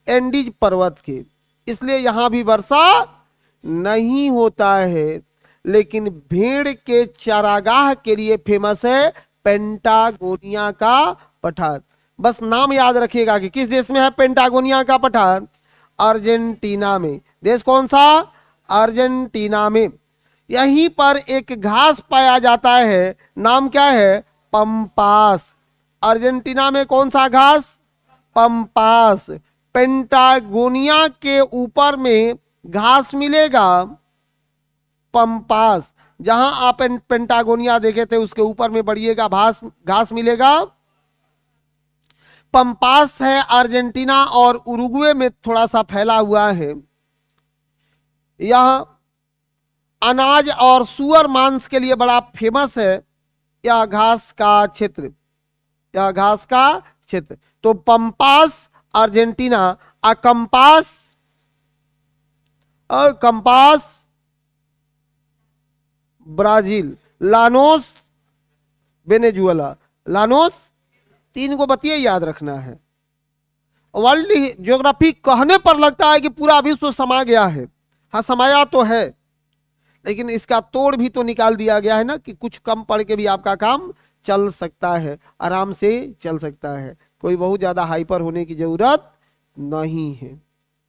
एंडीज पर्वत के, इसलिए यहां भी वर्षा नहीं होता है। लेकिन भेड़ के चारागाह के लिए फेमस है पेंटागोनिया का पठार। बस नाम याद रखिएगा कि किस देश में है पेंटागोनिया का पठार? अर्जेंटीना में। देश कौन सा? अर्जेंटीना में। यहीं पर एक घास पाया जाता है, नाम क्या है? पंपास। अर्जेंटीना में कौन सा घास? पंपास। पेंटागोनिया के ऊपर में घास मिलेगा पंपास। जहां आप पेंटागोनिया देखे थे उसके ऊपर में बढ़िएगा घास मिलेगा पंपास है। अर्जेंटीना और उरुग्वे में थोड़ा सा फैला हुआ है। यह अनाज और सुअर मांस के लिए बड़ा फेमस है यह घास का क्षेत्र, यह घास का क्षेत्र। तो pampas Argentina, compass Brazil, Llanos Venezuela. Llanos, तीन को बतिए याद रखना है। वर्ल्ड ज्योग्राफी कहने पर लगता है कि पूरा विश्व समा गया है। हाँ समाया तो है, लेकिन इसका तोड़ भी तो निकाल दिया गया है ना कि कुछ कम पढ़ के भी आपका काम चल सकता है, आराम से चल सकता है। कोई बहुत ज्यादा हाइपर होने की जरूरत नहीं है,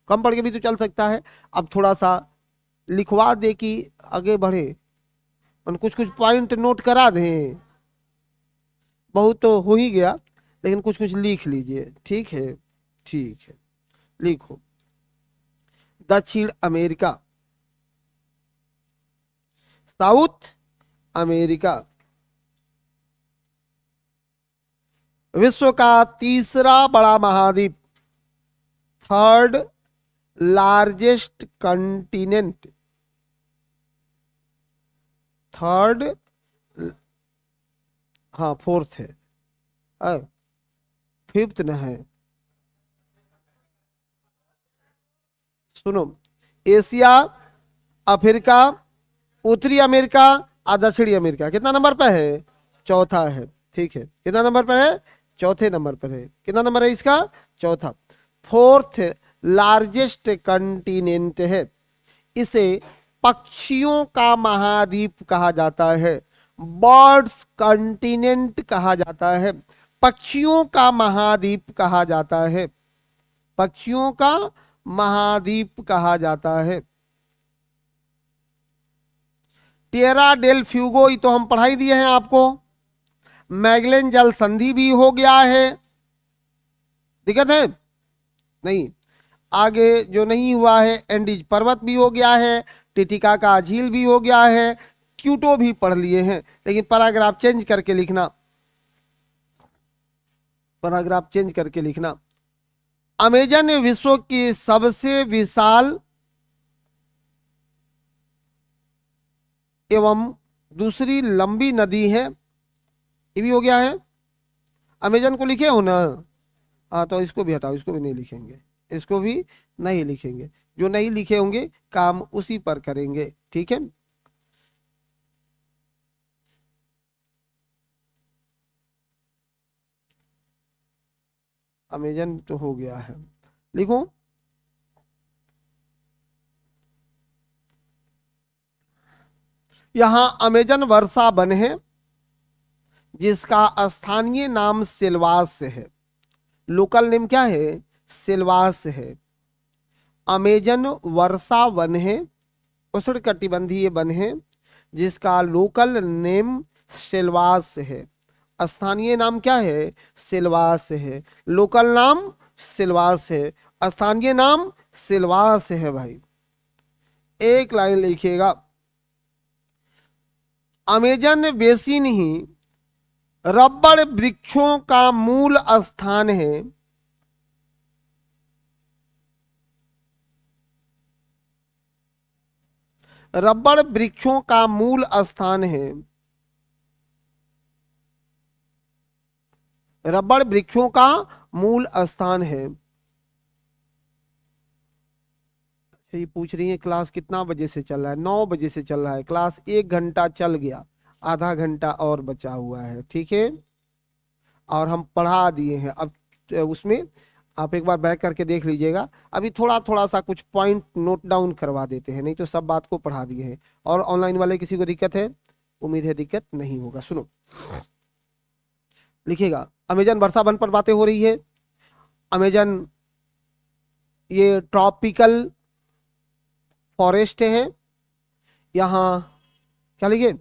कम पढ़ के भी तो चल सकता है। अब थोड़ा सा लिखवा दे कि आगे बढ़े, कुछ कुछ पॉइंट नोट करा दें। बहुत तो हो ही गया, लेकिन कुछ कुछ लिख लीजिए। ठीक है, ठीक है, लिखो। दक्षिण अमेरिका, साउथ अमेरिका विश्व का तीसरा बड़ा महाद्वीप, थर्ड लार्जेस्ट कंटिनेंट। हाँ फोर्थ है, फिफ्थ न है। सुनो, एशिया, अफ्रीका, उत्तरी अमेरिका और दक्षिणी अमेरिका कितना नंबर पर है? चौथा है। ठीक है, कितना नंबर पर है? चौथे नंबर पर है। कितना नंबर है इसका? चौथा। फोर्थ लार्जेस्ट कंटिनेंट है। इसे पक्षियों का महाद्वीप कहा जाता है, बर्ड्स कंटिनेंट कहा जाता है, पक्षियों का महाद्वीप कहा जाता है, पक्षियों का महाद्वीप कहा जाता है। टेरा डेल फ्यूगो, ये तो हम पढ़ाई दिए हैं आपको। मैगलेन जल संधि भी हो गया है, दिक्कत है नहीं। आगे जो नहीं हुआ है, एंडीज पर्वत भी हो गया है, टिटिका का झील भी हो गया है, क्यूटो भी पढ़ लिए हैं। लेकिन पैराग्राफ चेंज करके लिखना, पैराग्राफ चेंज करके लिखना। अमेजन विश्व की सबसे विशाल एवं दूसरी लंबी नदी है, ये भी हो गया है। अमेजन को लिखे हो ना? हाँ, तो इसको भी हटाओ, इसको भी नहीं लिखेंगे, इसको भी नहीं लिखेंगे। जो नहीं लिखे होंगे काम उसी पर करेंगे, ठीक है। अमेजन तो हो गया है, लिखो। यहां अमेजन वर्षा वन है जिसका स्थानीय नाम सिलवास है। लोकल नेम क्या है? सिलवास है। अमेजन वर्षा वन है, उष्णकटिबंधीय वन है जिसका लोकल नेम सिलवास है। स्थानीय नाम क्या है? सिलवास है। लोकल नाम सिलवास है, स्थानीय नाम सिलवास है भाई। एक लाइन लिखिएगा, अमेजन बेसिन ही रबड़ वृक्षों का मूल स्थान है। रबड़ वृक्षों का मूल स्थान है। रबड़ वृक्षों का मूल स्थान है। ये पूछ रही है क्लास कितना बजे से चल रहा है? 9 बजे से चल रहा है क्लास, 1 घंटा चल गया, आधा घंटा और बचा हुआ है, ठीक है। और हम पढ़ा दिए हैं। अब उसमें आप एक बार बैक करके देख लीजिएगा। अभी थोड़ा थोड़ा सा कुछ पॉइंट नोट डाउन करवा देते हैं, नहीं तो सब बात को पढ़ा दिए हैं। और ऑनलाइन वाले किसी को दिक्कत है? उम्मीद है दिक्कत नहीं होगा। सुनो, लिखिएगा, अमेजन वर्षा वन पर बातें हो रही है। अमेजन ये ट्रॉपिकल फॉरेस्ट है। यहाँ क्या लिखे?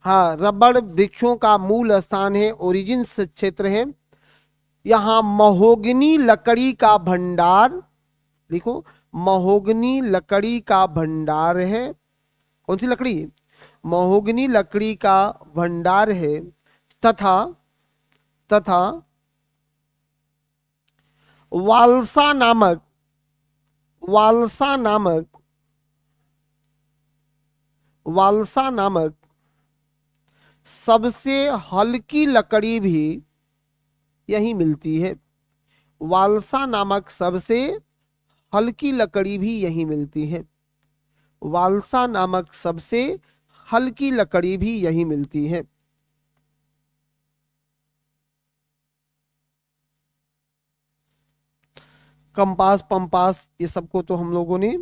हाँ, रबड़ वृक्षों का मूल स्थान है, ओरिजिन क्षेत्र है। यहाँ महोगनी लकड़ी का भंडार, लिखो, महोगनी लकड़ी का भंडार है। कौन सी लकड़ी? महोगनी लकड़ी का भंडार है। तथा तथा वालसा नामक, वालसा नामक, वालसा नामक सबसे हल्की लकड़ी भी यही मिलती है। वालसा नामक सबसे हल्की लकड़ी भी यही मिलती है। वालसा नामक सबसे हल्की लकड़ी भी यही मिलती है। कंपास पंपास ये सबको तो हम लोगों ने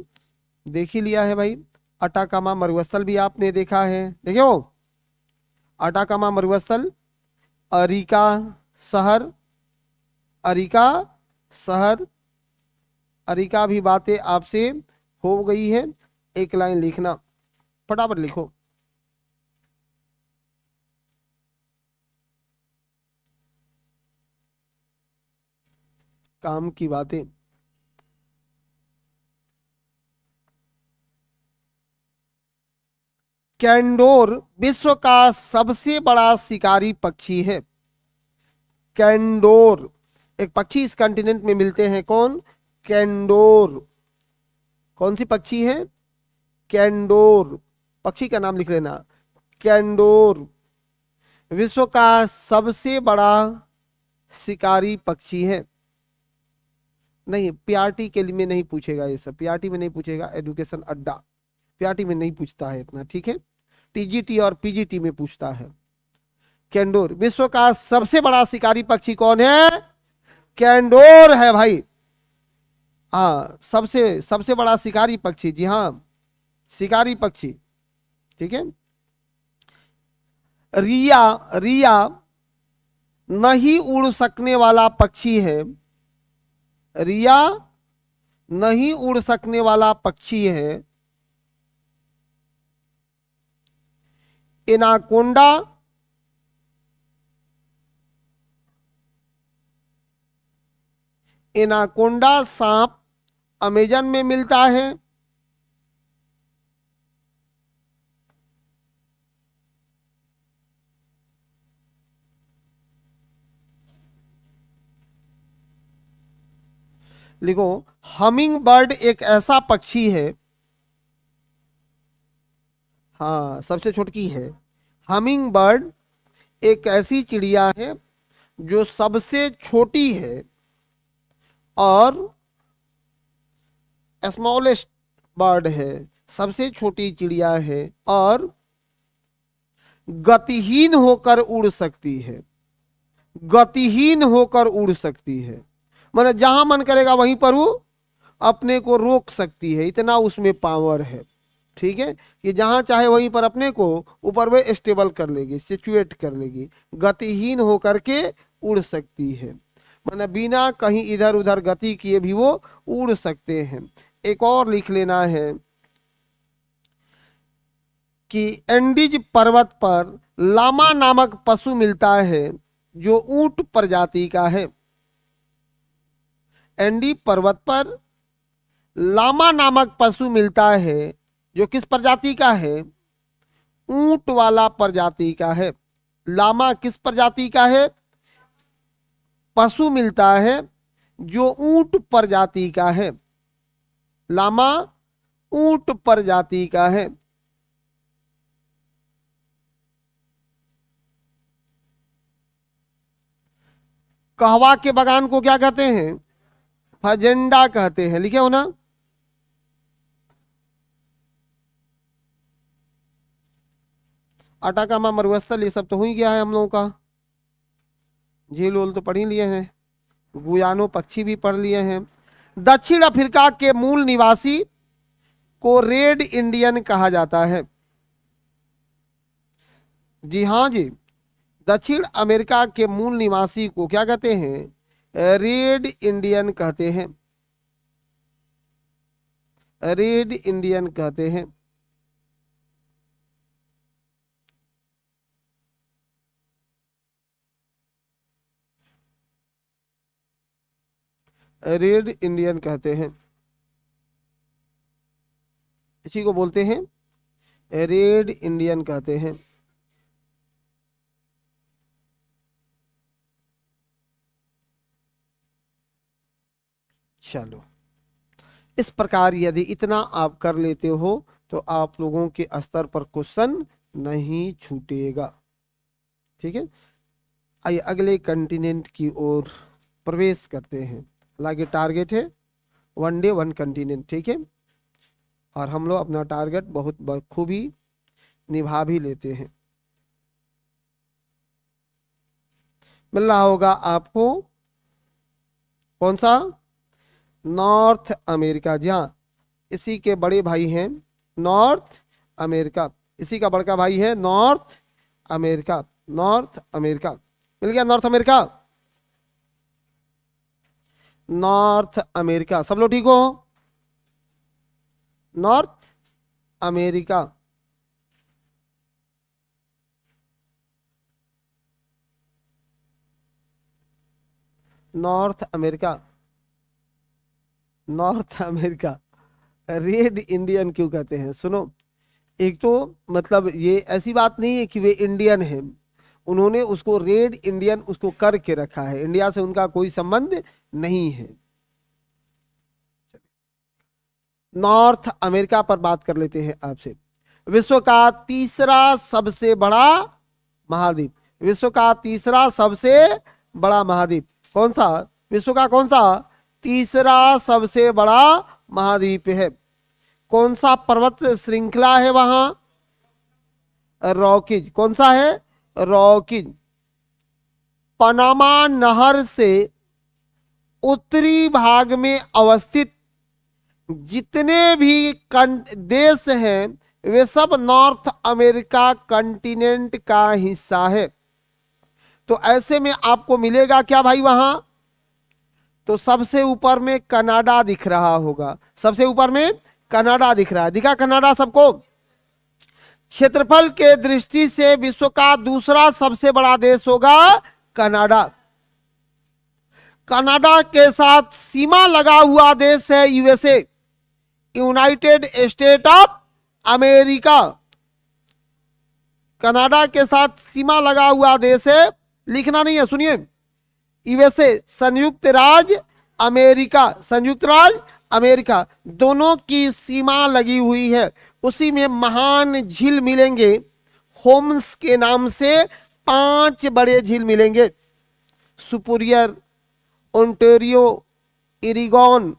देख ही लिया है भाई। अटाकामा मरुस्थल भी आपने देखा है, देखो, अटाकामा मरुस्थल, अरिका शहर, अरिका शहर, अरिका भी बातें आपसे हो गई है। एक लाइन लिखना, फटाफट लिखो। काम की बातें। कैंडोर विश्व का सबसे बड़ा शिकारी पक्षी है। कैंडोर एक पक्षी इस कॉन्टिनेंट में मिलते हैं, कौन? कैंडोर। कौन सी पक्षी है? कैंडोर, पक्षी का नाम लिख लेना, कैंडोर। विश्व का सबसे बड़ा शिकारी पक्षी है? नहीं, पीआरटी के लिए में नहीं पूछेगा ये सब, पीआरटी में नहीं पूछेगा, एजुकेशन अड्डा पीआरटी में नहीं पूछता है इतना, ठीक है। टीजीटी और पीजीटी में पूछता है। कैंडोर, विश्व का सबसे बड़ा शिकारी पक्षी कौन है? कैंडोर है भाई। हाँ, सबसे सबसे बड़ा शिकारी पक्षी, जी हाँ, शिकारी पक्षी, ठीक है। रिया, रिया नहीं उड़ सकने वाला पक्षी है। रिया नहीं उड़ सकने वाला पक्षी है। एनाकोंडा, एनाकोंडा सांप अमेजन में मिलता है। लिखो, हमिंग बर्ड एक ऐसा पक्षी है, हाँ सबसे छोटी है। हमिंग बर्ड एक ऐसी चिड़िया है जो सबसे छोटी है और स्मॉलेस्ट बर्ड है, सबसे छोटी चिड़िया है और गतिहीन होकर उड़ सकती है। गतिहीन होकर उड़ सकती है, मतलब जहां मन करेगा वहीं पर वो अपने को रोक सकती है, इतना उसमें पावर है, ठीक है, कि जहां चाहे वहीं पर अपने को ऊपर में स्टेबल कर लेगी, सिचुएट कर लेगी। गतिहीन होकर के उड़ सकती है, मतलब बिना कहीं इधर उधर गति किए भी वो उड़ सकते हैं। एक और लिख लेना है कि एंडीज पर्वत पर लामा नामक पशु मिलता है जो ऊंट प्रजाति का है। एंडी पर्वत पर लामा नामक पशु मिलता है जो किस प्रजाति का है? ऊंट वाला प्रजाति का है। लामा किस प्रजाति का है? पशु मिलता है जो ऊंट प्रजाति का है। लामा ऊंट प्रजाति का है। कहवा के बगान को क्या कहते हैं? फजेंडा कहते हैं, लिखे हो ना? अटाकामा मरुस्थल ये सब तो हो ही गया है हम लोगों का। झील उल तो पढ़ ही लिए हैं, गुयानो पक्षी भी पढ़ लिए हैं। दक्षिण अफ्रीका के मूल निवासी को रेड इंडियन कहा जाता है। जी हाँ जी, दक्षिण अमेरिका के मूल निवासी को क्या कहते हैं? रेड इंडियन कहते हैं। रेड इंडियन कहते हैं। रेड इंडियन कहते हैं, इसी को बोलते हैं रेड इंडियन कहते हैं। चलो, इस प्रकार यदि इतना आप कर लेते हो तो आप लोगों के स्तर पर क्वेश्चन नहीं छूटेगा, ठीक है। आइए अगले कंटिनेंट की ओर प्रवेश करते हैं। हालांकि टारगेट है 1 डे 1 कंटिनेंट, ठीक है, और हम लोग अपना टारगेट बहुत बखूबी निभा भी लेते हैं। मिल रहा होगा आपको कौन सा? North America. जी हाँ, इसी के बड़े भाई हैं नॉर्थ अमेरिका, इसी का बड़का भाई है नॉर्थ अमेरिका। नॉर्थ अमेरिका मिल गया, नॉर्थ अमेरिका। नॉर्थ अमेरिका, सब लोग ठीक हो? North America, north America, north America. Red Indian क्यों कहते हैं? सुनो, एक तो मतलब ये ऐसी बात नहीं है कि वे इंडियन हैं, उन्होंने उसको रेड इंडियन उसको करके रखा है, इंडिया से उनका कोई संबंध नहीं है। नॉर्थ अमेरिका पर बात कर लेते हैं आपसे। विश्व का तीसरा सबसे बड़ा महाद्वीप, विश्व का तीसरा सबसे बड़ा महाद्वीप। कौन सा? विश्व का कौन सा? तीसरा सबसे बड़ा महाद्वीप है। कौन सा पर्वत श्रृंखला है वहां? रॉकीज। कौन सा है? रॉकीज। पनामा नहर से उत्तरी भाग में अवस्थित जितने भी देश हैं वे सब नॉर्थ अमेरिका कंटिनेंट का हिस्सा है। तो ऐसे में आपको मिलेगा क्या भाई वहां? तो सबसे ऊपर में कनाडा दिख रहा होगा, सबसे ऊपर में कनाडा दिख रहा है। दिखा कनाडा सबको? क्षेत्रफल के दृष्टि से विश्व का दूसरा सबसे बड़ा देश होगा कनाडा। कनाडा के साथ सीमा लगा हुआ देश है USA, United state of America. Canada के साथ सीमा लगा हुआ देश है, लिखना नहीं है, सुनिए। यूएसए संयुक्त राज्य अमेरिका, संयुक्त राज्य अमेरिका, दोनों की सीमा लगी हुई है। उसी में महान झील मिलेंगे, होम्स के नाम से 5 बड़े झील मिलेंगे। सुपीरियर, ओंटारियो, इरिगॉन,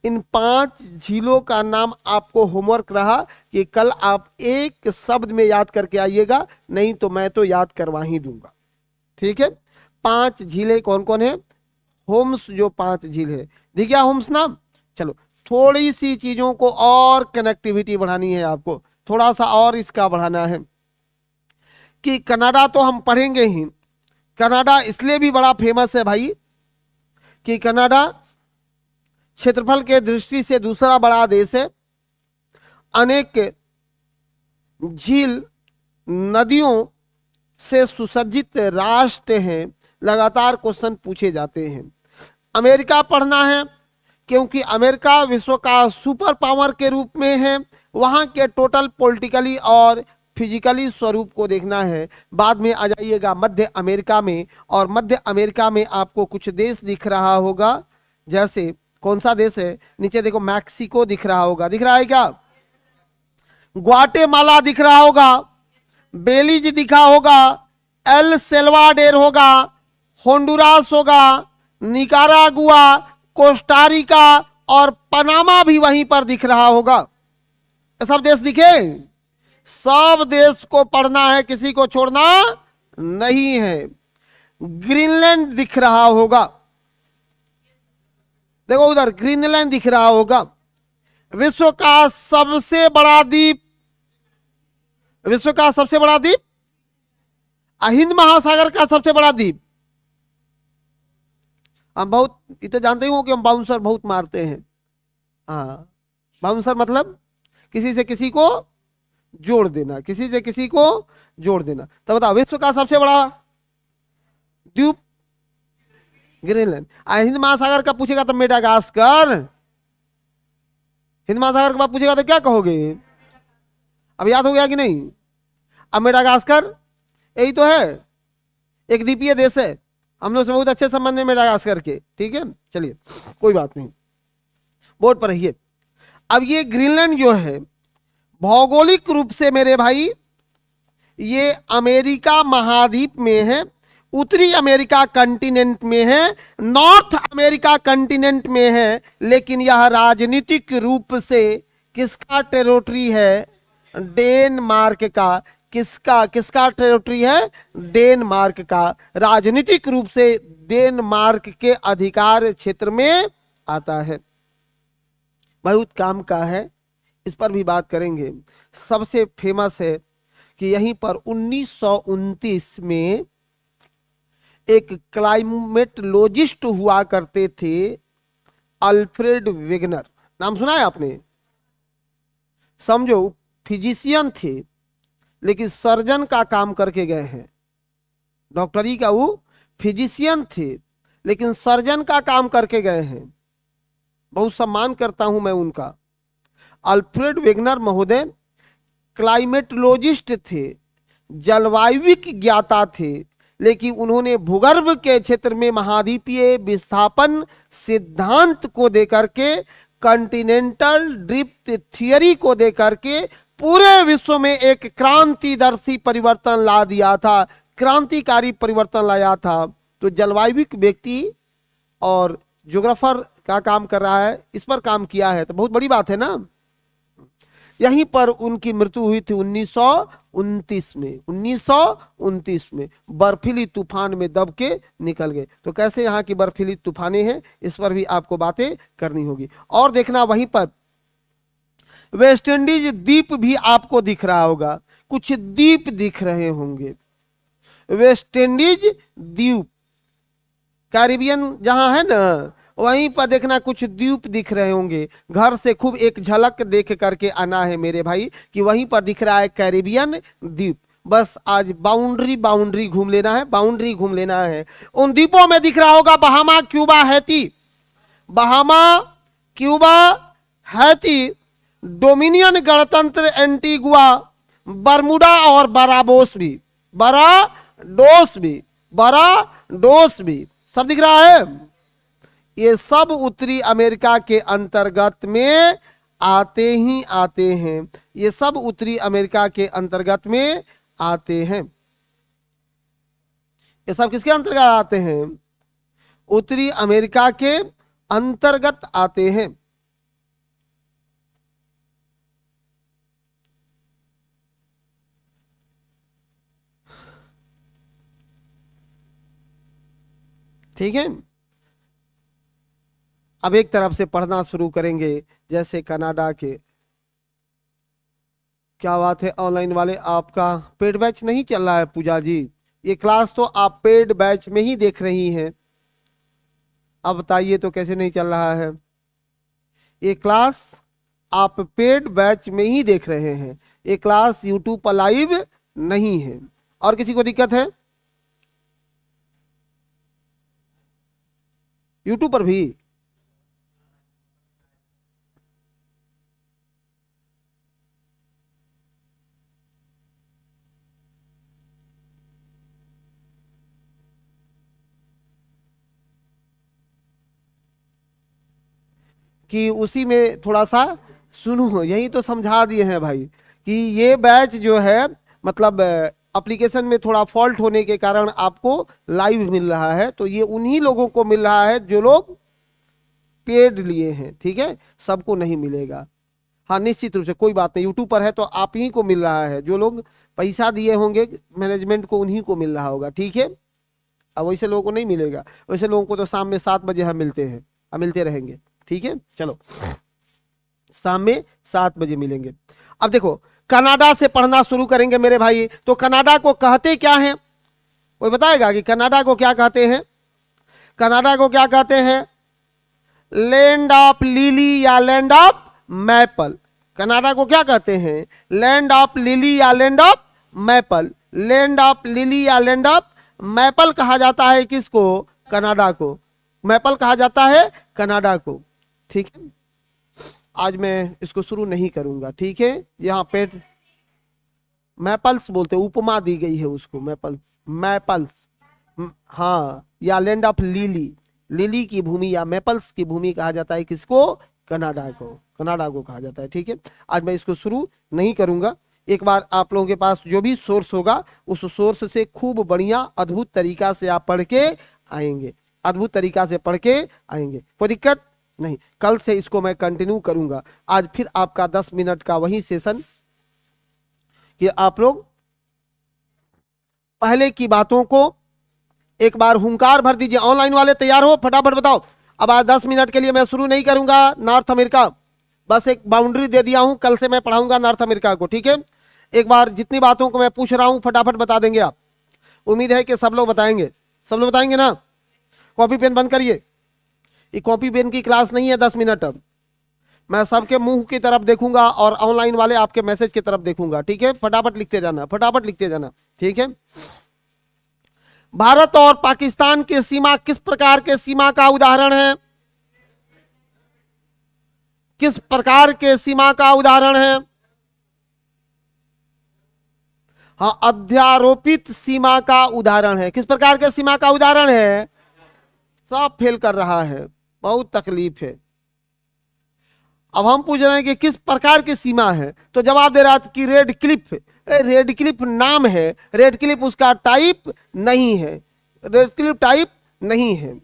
इन 5 झीलों का नाम आपको होमवर्क रहा कि कल आप एक शब्द में याद करके आइएगा, नहीं तो मैं तो याद करवा ही दूंगा। ठीक है? 5 झीलें कौन कौन है? होम्स जो 5 झील है, दिख गया होम्स नाम। चलो थोड़ी सी चीजों को और कनेक्टिविटी बढ़ानी है आपको, थोड़ा सा और इसका बढ़ाना है कि कनाडा तो हम पढ़ेंगे ही। कनाडा इसलिए भी बड़ा फेमस है भाई कि कनाडा क्षेत्रफल के दृष्टि से दूसरा बड़ा देश है, अनेक झील नदियों से सुसज्जित राष्ट्र हैं। लगातार क्वेश्चन पूछे जाते हैं। अमेरिका पढ़ना है क्योंकि अमेरिका विश्व का सुपर पावर के रूप में है, वहां के टोटल पॉलिटिकली और फिजिकली स्वरूप को देखना है। बाद में आ जाइएगा मध्य अमेरिका में, और मध्य अमेरिका में आपको कुछ देश दिख रहा होगा, जैसे कौन सा देश है? नीचे देखो, मैक्सिको दिख रहा होगा, दिख रहा है क्या? ग्वाटेमाला दिख रहा होगा, बेलीज दिखा होगा, एल सेल्वाडोर होगा, होंडुरास होगा, निकारागुआ, कोस्टारिका और पनामा भी वहीं पर दिख रहा होगा। सब देश दिखे? सब देश को पढ़ना है, किसी को छोड़ना नहीं है। ग्रीनलैंड दिख रहा होगा, देखो उधर ग्रीनलैंड दिख रहा होगा। विश्व का सबसे बड़ा द्वीप, विश्व का सबसे बड़ा द्वीप, हिंद महासागर का सबसे बड़ा द्वीप। हम बहुत इतना जानते हो कि हम बाउंसर बहुत मारते हैं। हाँ, बाउंसर मतलब किसी से किसी को जोड़ देना, किसी से किसी को जोड़ देना। तो बताओ विश्व का सबसे बड़ा द्वीप ग्रीनलैंड। हिंद महासागर का पूछेगा तो मेडागास्कर। हिंद महासागर के बाद पूछेगा तो क्या कहोगे? अब याद हो गया कि नहीं? अब मेडागास्कर यही तो है, एक द्वीपीय देश है। हम लोग से बहुत अच्छे संबंध है मेडागास्कर के। ठीक है, चलिए कोई बात नहीं, बोर्ड पर रहिए। अब ये ग्रीनलैंड जो है भौगोलिक रूप से मेरे भाई ये अमेरिका महाद्वीप में है, उत्तरी अमेरिका कंटिनेंट में है, नॉर्थ अमेरिका कंटिनेंट में है, लेकिन यह राजनीतिक रूप से किसका टेरिटरी है? डेनमार्क का। किसका किसका टेरिटरी है? डेनमार्क का। राजनीतिक रूप से डेनमार्क के अधिकार क्षेत्र में आता है। बहुत काम का है, इस पर भी बात करेंगे। सबसे फेमस है कि यहीं पर 1929 में एक क्लाइमेटोलॉजिस्ट हुआ करते थे, अल्फ्रेड वेगनर। नाम सुना है आपने? समझो फिजिशियन थे लेकिन सर्जन का काम करके गए हैं। डॉक्टरी का वो फिजिशियन थे लेकिन सर्जन का काम करके गए हैं। बहुत सम्मान करता हूं मैं उनका। अल्फ्रेड वेगनर महोदय क्लाइमेटोलॉजिस्ट थे, जलवायु ज्ञाता थे, लेकिन उन्होंने भूगर्भ के क्षेत्र में महाद्वीपीय विस्थापन सिद्धांत को देकर के, कॉन्टिनेंटल ड्रिफ्ट थियरी को देकर के पूरे विश्व में एक क्रांतिदर्शी परिवर्तन ला दिया था, क्रांतिकारी परिवर्तन लाया था। तो जलवायविक व्यक्ति और ज्योग्राफर का काम कर रहा है, इस पर काम किया है, तो बहुत बड़ी बात है ना। यहीं पर उनकी मृत्यु हुई थी 1929 में। 1929 में बर्फीली तूफान में दब के निकल गए। तो कैसे यहाँ की बर्फीली तूफानें हैं, इस पर भी आपको बातें करनी होगी। और देखना वहीं पर वेस्ट इंडीज द्वीप भी आपको दिख रहा होगा, कुछ द्वीप दिख रहे होंगे। वेस्ट इंडीज द्वीप, कैरिबियन जहां है ना, वहीं पर देखना कुछ द्वीप दिख रहे होंगे। घर से खूब एक झलक देख करके आना है मेरे भाई कि वहीं पर दिख रहा है कैरिबियन द्वीप। बस आज बाउंड्री घूम लेना है, बाउंड्री घूम लेना है। उन द्वीपों में दिख रहा होगा Bahama, Cuba, Haiti. Bahama, Cuba, Haiti, dominion गणतंत्र एंटीगुआ, बरमुडा और बाराबोस भी, बाराडोस भी सब दिख रहा है। ये सब उत्तरी अमेरिका के अंतर्गत में आते ही आते हैं। ये सब उत्तरी अमेरिका के अंतर्गत में आते हैं। ये सब किसके अंतर्गत आते हैं? उत्तरी अमेरिका के अंतर्गत आते हैं। ठीक है, अब एक तरफ से पढ़ना शुरू करेंगे, जैसे कनाडा के। क्या बात है ऑनलाइन वाले, आपका पेड बैच नहीं चल रहा है पूजा जी? ये क्लास तो आप पेड बैच में ही देख रही हैं, अब बताइए तो कैसे नहीं चल रहा है? ये क्लास आप पेड बैच में ही देख रहे हैं, ये क्लास यूट्यूब पर लाइव नहीं है। और किसी को दिक्कत है? यूट्यूब पर भी कि उसी में थोड़ा सा सुनो, यही तो समझा दिए हैं भाई कि ये बैच जो है मतलब एप्लीकेशन में थोड़ा फॉल्ट होने के कारण आपको लाइव मिल रहा है। तो ये उन्हीं लोगों को मिल रहा है जो लोग पेड लिए हैं, ठीक है, सबको नहीं मिलेगा। हाँ निश्चित रूप से कोई बात नहीं, यूट्यूब पर है तो आप ही को मिल रहा है, जो लोग पैसा दिए होंगे मैनेजमेंट को उन्हीं को मिल रहा होगा, ठीक है। अब वैसे लोगों को नहीं मिलेगा, वैसे लोगों को तो शाम में 7 बजे हम मिलते हैं, हम मिलते रहेंगे, ठीक है। चलो शाम में 7 बजे मिलेंगे। अब देखो कनाडा से पढ़ना शुरू करेंगे मेरे भाई। तो कनाडा को कहते क्या हैं? कोई बताएगा कि कनाडा को क्या कहते हैं? कनाडा को क्या कहते हैं? लैंड ऑफ लिली या लैंड ऑफ मैपल। कनाडा को क्या कहते हैं? लैंड ऑफ लिली या land of maple. Land of lily या लैंड ऑफ मैपल कहा जाता है किसको? कनाडा को। मैपल कहा जाता है कनाडा को, ठीक है। आज मैं इसको शुरू नहीं करूंगा, ठीक है। यहाँ पे मैपल्स बोलते, उपमा दी गई है उसको, मैपल्स, मैपल्स, हाँ, या लैंड ऑफ लिली, लिली की भूमि या मैपल्स की भूमि कहा जाता है किसको? कनाडा को, कनाडा को कहा जाता है, ठीक है। आज मैं इसको शुरू नहीं करूंगा। एक बार आप लोगों के पास जो भी सोर्स होगा उस सोर्स से खूब बढ़िया अद्भुत तरीका से आप पढ़ के आएंगे, अद्भुत तरीका से पढ़ के आएंगे, कोई दिक्कत नहीं। कल से इसको मैं कंटिन्यू करूंगा। आज फिर आपका 10 मिनट का वही सेशन कि आप लोग पहले की बातों को एक बार हुंकार भर दीजिए। ऑनलाइन वाले तैयार हो? फटाफट बताओ। अब आज 10 मिनट के लिए मैं शुरू नहीं करूंगा नॉर्थ अमेरिका, बस एक बाउंड्री दे दिया हूं, कल से मैं पढ़ाऊंगा नॉर्थ अमेरिका को, ठीक है। एक बार जितनी बातों को मैं पूछ रहा हूं फटाफट बता देंगे आप। उम्मीद है कि सब लोग बताएंगे, सब लोग बताएंगे ना। कॉपी पेन बंद करिए, ये कॉपी पेन की क्लास नहीं है 10 मिनट। अब मैं सबके मुंह की तरफ देखूंगा और ऑनलाइन वाले आपके मैसेज की तरफ देखूंगा, ठीक है। फटाफट लिखते जाना, फटाफट लिखते जाना, ठीक है। भारत और पाकिस्तान की सीमा किस प्रकार के सीमा का उदाहरण है? किस प्रकार के सीमा का उदाहरण है? हाँ, अध्यारोपित सीमा का उदाहरण है। किस प्रकार के सीमा का उदाहरण है? सब फेल कर रहा है, बहुत तकलीफ है। अब हम पूछ रहे हैं कि किस प्रकार की सीमा है, तो जवाब दे रहा था कि रेड क्लिफ। रेड क्लिफ नाम है, रेड क्लिफ उसका टाइप नहीं है। रेड क्लिफ टाइप नहीं है।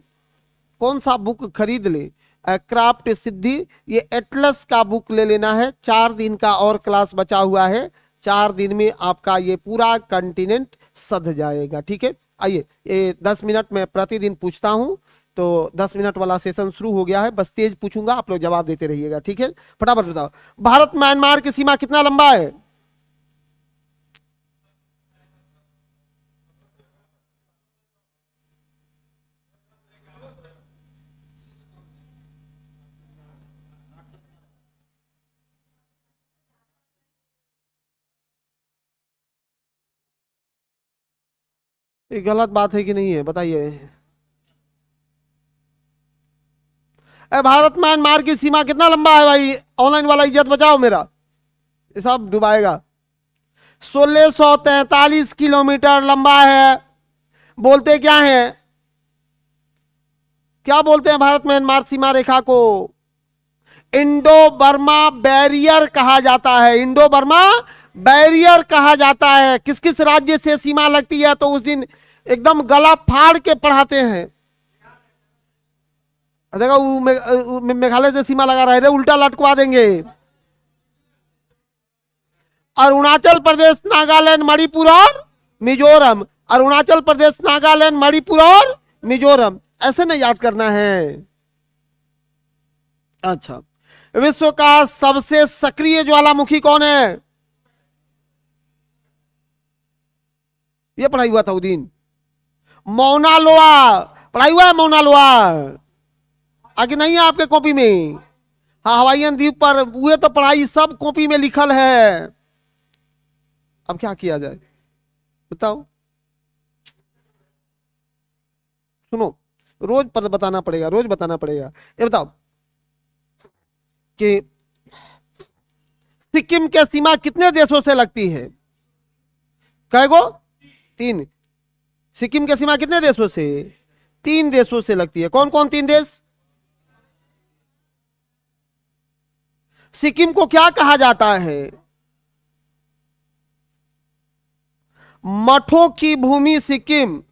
कौन सा बुक खरीद ले? क्राफ्ट सिद्धि, ये एटलस का बुक ले लेना है। 4 दिन का और क्लास बचा हुआ है, 4 दिन में आपका ये पूरा कंटिनेंट सध जाएगा। ठीक है, आइए ये 10 मिनट में प्रतिदिन पूछता हूं, तो 10 मिनट वाला सेशन शुरू हो गया है। बस तेज पूछूंगा, आप लोग जवाब देते रहिएगा। ठीक है, फटाफट बताओ, भारत म्यांमार की सीमा कितना लंबा है? ये गलत बात है कि नहीं है, बताइए। भारत म्यांमार की सीमा कितना लंबा है भाई? ऑनलाइन वाला इज्जत बचाओ मेरा, ये सब डुबाएगा। 1643 किलोमीटर लंबा है। बोलते क्या है, क्या बोलते हैं भारत म्यांमार सीमा रेखा को? इंडो बर्मा बैरियर कहा जाता है। इंडो बर्मा बैरियर कहा जाता है। किस किस राज्य से सीमा लगती है? तो उस दिन एकदम गला फाड़ के पढ़ाते हैं। देखा, मेघालय से सीमा लगा रहे थे, उल्टा लटकवा देंगे। अरुणाचल प्रदेश, नागालैंड, मणिपुर और मिजोरम। अरुणाचल प्रदेश, नागालैंड, मणिपुर और मिजोरम, ऐसे नहीं याद करना है। अच्छा, विश्व का सबसे सक्रिय ज्वालामुखी कौन है? ये पढ़ाई हुआ था उस दिन, मौना लोआ। पढ़ाई हुआ है मौना लोआ, आगे नहीं है आपके कॉपी में? हाँ, हवाईयन द्वीप पर हुए तो पढ़ाई सब कॉपी में लिखल है। अब क्या किया जाए बताओ? सुनो, रोज पर बताना पड़ेगा, रोज बताना पड़ेगा। ये बताओ कि सिक्किम की सीमा कितने देशों से लगती है? कै गो? 3। सिक्किम की सीमा कितने देशों से? 3 देशों से लगती है। कौन कौन 3 देश? सिक्किम को क्या कहा जाता है? मठों की भूमि सिक्किम।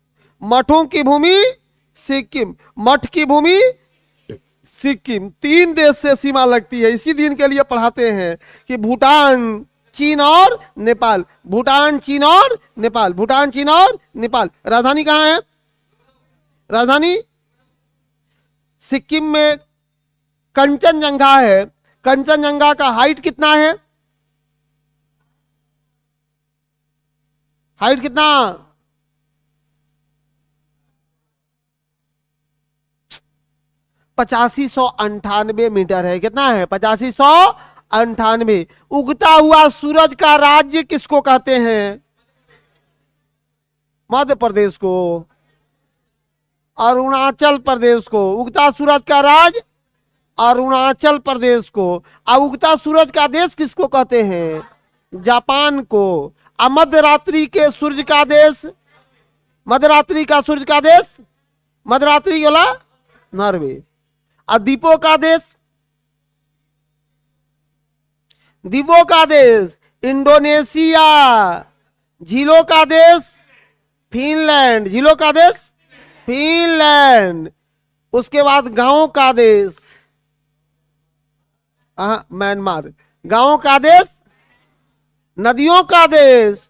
मठों की भूमि सिक्किम, मठ की भूमि सिक्किम। 3 देश से सीमा लगती है। इसी दिन के लिए पढ़ाते हैं कि भूटान, चीन और नेपाल। भूटान, चीन और नेपाल। भूटान, चीन और नेपाल। राजधानी कहां है? राजधानी सिक्किम में कंचनजंगा है। कंचनजंगा का हाइट कितना है? हाइट कितना? 8598 मीटर है। कितना है? 8598। उगता हुआ सूरज का राज्य किसको कहते हैं? मध्य प्रदेश को, अरुणाचल प्रदेश को। उगता सूरज का राज्य अरुणाचल प्रदेश को। और उगता सूरज का देश किसको कहते हैं? जापान को। मध्यरात्रि के सूर्य का देश, मध्यरात्रि का सूर्य का देश, मध्यरात्रि वाला नॉर्वे। और द्वीपों का देश, द्वीपों का देश इंडोनेशिया। झीलों का देश फिनलैंड। झीलों का देश फिनलैंड। उसके बाद गांवों का देश म्यांमार। गांवों का देश, नदियों का देश,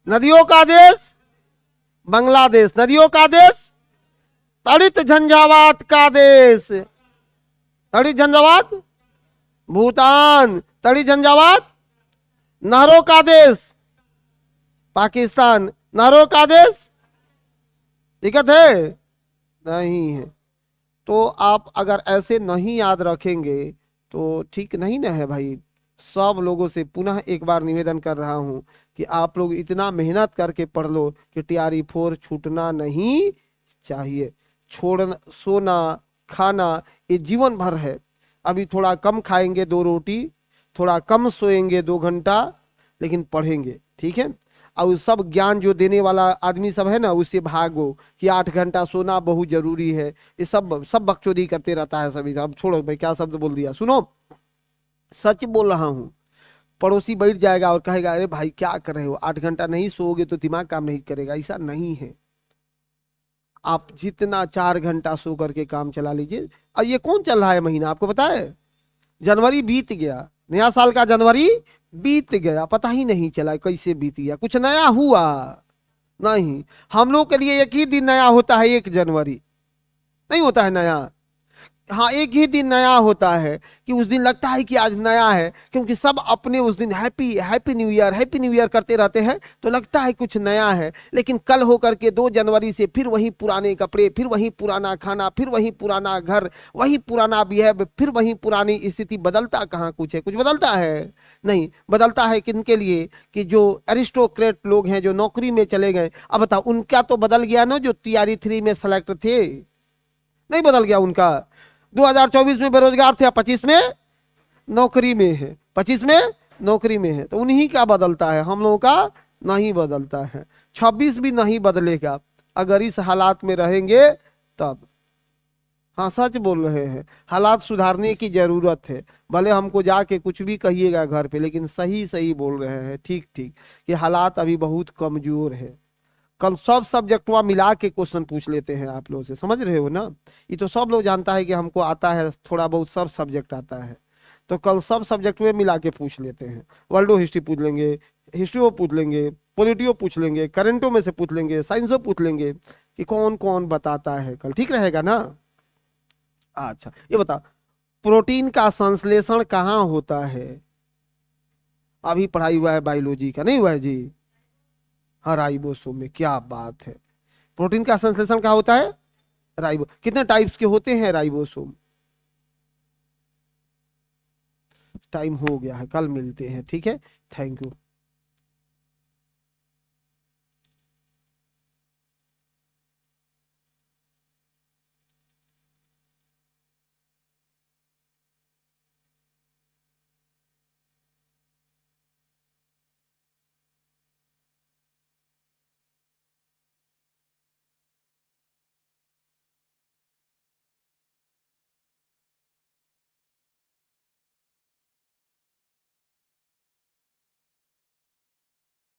नदियों का देश बांग्लादेश। नदियों का देश तड़ित झंझावात का देश। तड़ित झंझावात भूटान। तड़ित झंझावात नहरों का देश पाकिस्तान। नहरों का देश दिक्कत है नहीं है। तो आप अगर ऐसे नहीं याद रखेंगे तो ठीक नहीं ना है भाई। सब लोगों से पुनः एक बार निवेदन कर रहा हूं कि आप लोग इतना मेहनत करके पढ़ लो कि TRE 4 छूटना नहीं चाहिए। छोड़ना, सोना, खाना ये जीवन भर है। अभी थोड़ा कम खाएंगे 2 रोटी, थोड़ा कम सोएंगे 2 घंटा, लेकिन पढ़ेंगे, ठीक है। और सब ज्ञान जो देने वाला आदमी सब है ना, उससे भागो कि 8 घंटा सोना बहुत जरूरी है। ये सब बकचोदी करते रहता है सभी। अब छोड़ो भाई, क्या शब्द बोल दिया, सुनो। सच बोल रहा हूं, पड़ोसी बैठ जाएगा और कहेगा अरे भाई क्या कर रहे हो, 8 घंटा नहीं सोओगे तो दिमाग काम नहीं करेगा। ऐसा नहीं है, आप जितना 4 घंटा सो करके काम चला लीजिए। और ये कौन चल रहा है महीना, आपको पता है? जनवरी बीत गया, नया साल का जनवरी बीत गया, पता ही नहीं चला कैसे बीत गया, कुछ नया हुआ नहीं। हम लोग के लिए एक ही दिन नया होता है, 1 जनवरी, नहीं होता है नया। हाँ, एक ही दिन नया होता है कि उस दिन लगता है कि आज नया है, क्योंकि सब अपने उस दिन happy happy new year happy new year करते रहते हैं, तो लगता है कुछ नया है। लेकिन कल होकर के 2 जनवरी से फिर वही पुराने कपड़े, फिर वही पुराना खाना, फिर वही पुराना घर, वही पुराना बिहेव, फिर वही पुरानी स्थिति। बदलता कहाँ कुछ है? कुछ बदलता है नहीं। बदलता है किनके लिए? कि जो एरिस्टोक्रेट लोग हैं, जो नौकरी में चले गए। अब बताओ, उनका तो बदल गया ना, जो TRE 3 में सेलेक्ट थे, नहीं बदल गया उनका। 2024 में बेरोजगार थे, 25 में नौकरी में है, 25 में नौकरी में है, तो उन्हीं का बदलता है, हम लोगों का नहीं बदलता है। 26 भी नहीं बदलेगा अगर इस हालात में रहेंगे तब। हाँ, सच बोल रहे हैं, हालात सुधारने की जरूरत है। भले हमको जाके कुछ भी कहिएगा घर पे, लेकिन सही सही बोल रहे हैं, ठीक ठीक, कि हालात अभी बहुत कमजोर है। कल सब सब्जेक्टवा मिला के क्वेश्चन पूछ लेते हैं आप लोगों से, समझ रहे हो ना? ये तो सब लोग जानता है कि हमको आता है, थोड़ा बहुत सब सब्जेक्ट आता है। तो कल सब सब्जेक्ट में मिला के पूछ लेते हैं। वर्ल्डो हिस्ट्री पूछ लेंगे, हिस्ट्री पूछ लेंगे, पॉलिटियो पूछ लेंगे, करेंटो में से पूछ लेंगे, साइंसो पूछ लेंगे, कि कौन कौन बताता है कल। ठीक रहेगा ना? अच्छा, ये बता, प्रोटीन का संश्लेषण कहाँ होता है? अभी पढ़ाई हुआ है बायोलॉजी का, नहीं हुआ है जी? हाँ, राइबोसोम में। क्या बात है, प्रोटीन का संश्लेषण कहाँ होता है? राइबो। कितने टाइप्स के होते हैं राइबोसोम? टाइम हो गया है, कल मिलते हैं, ठीक है, थैंक यू।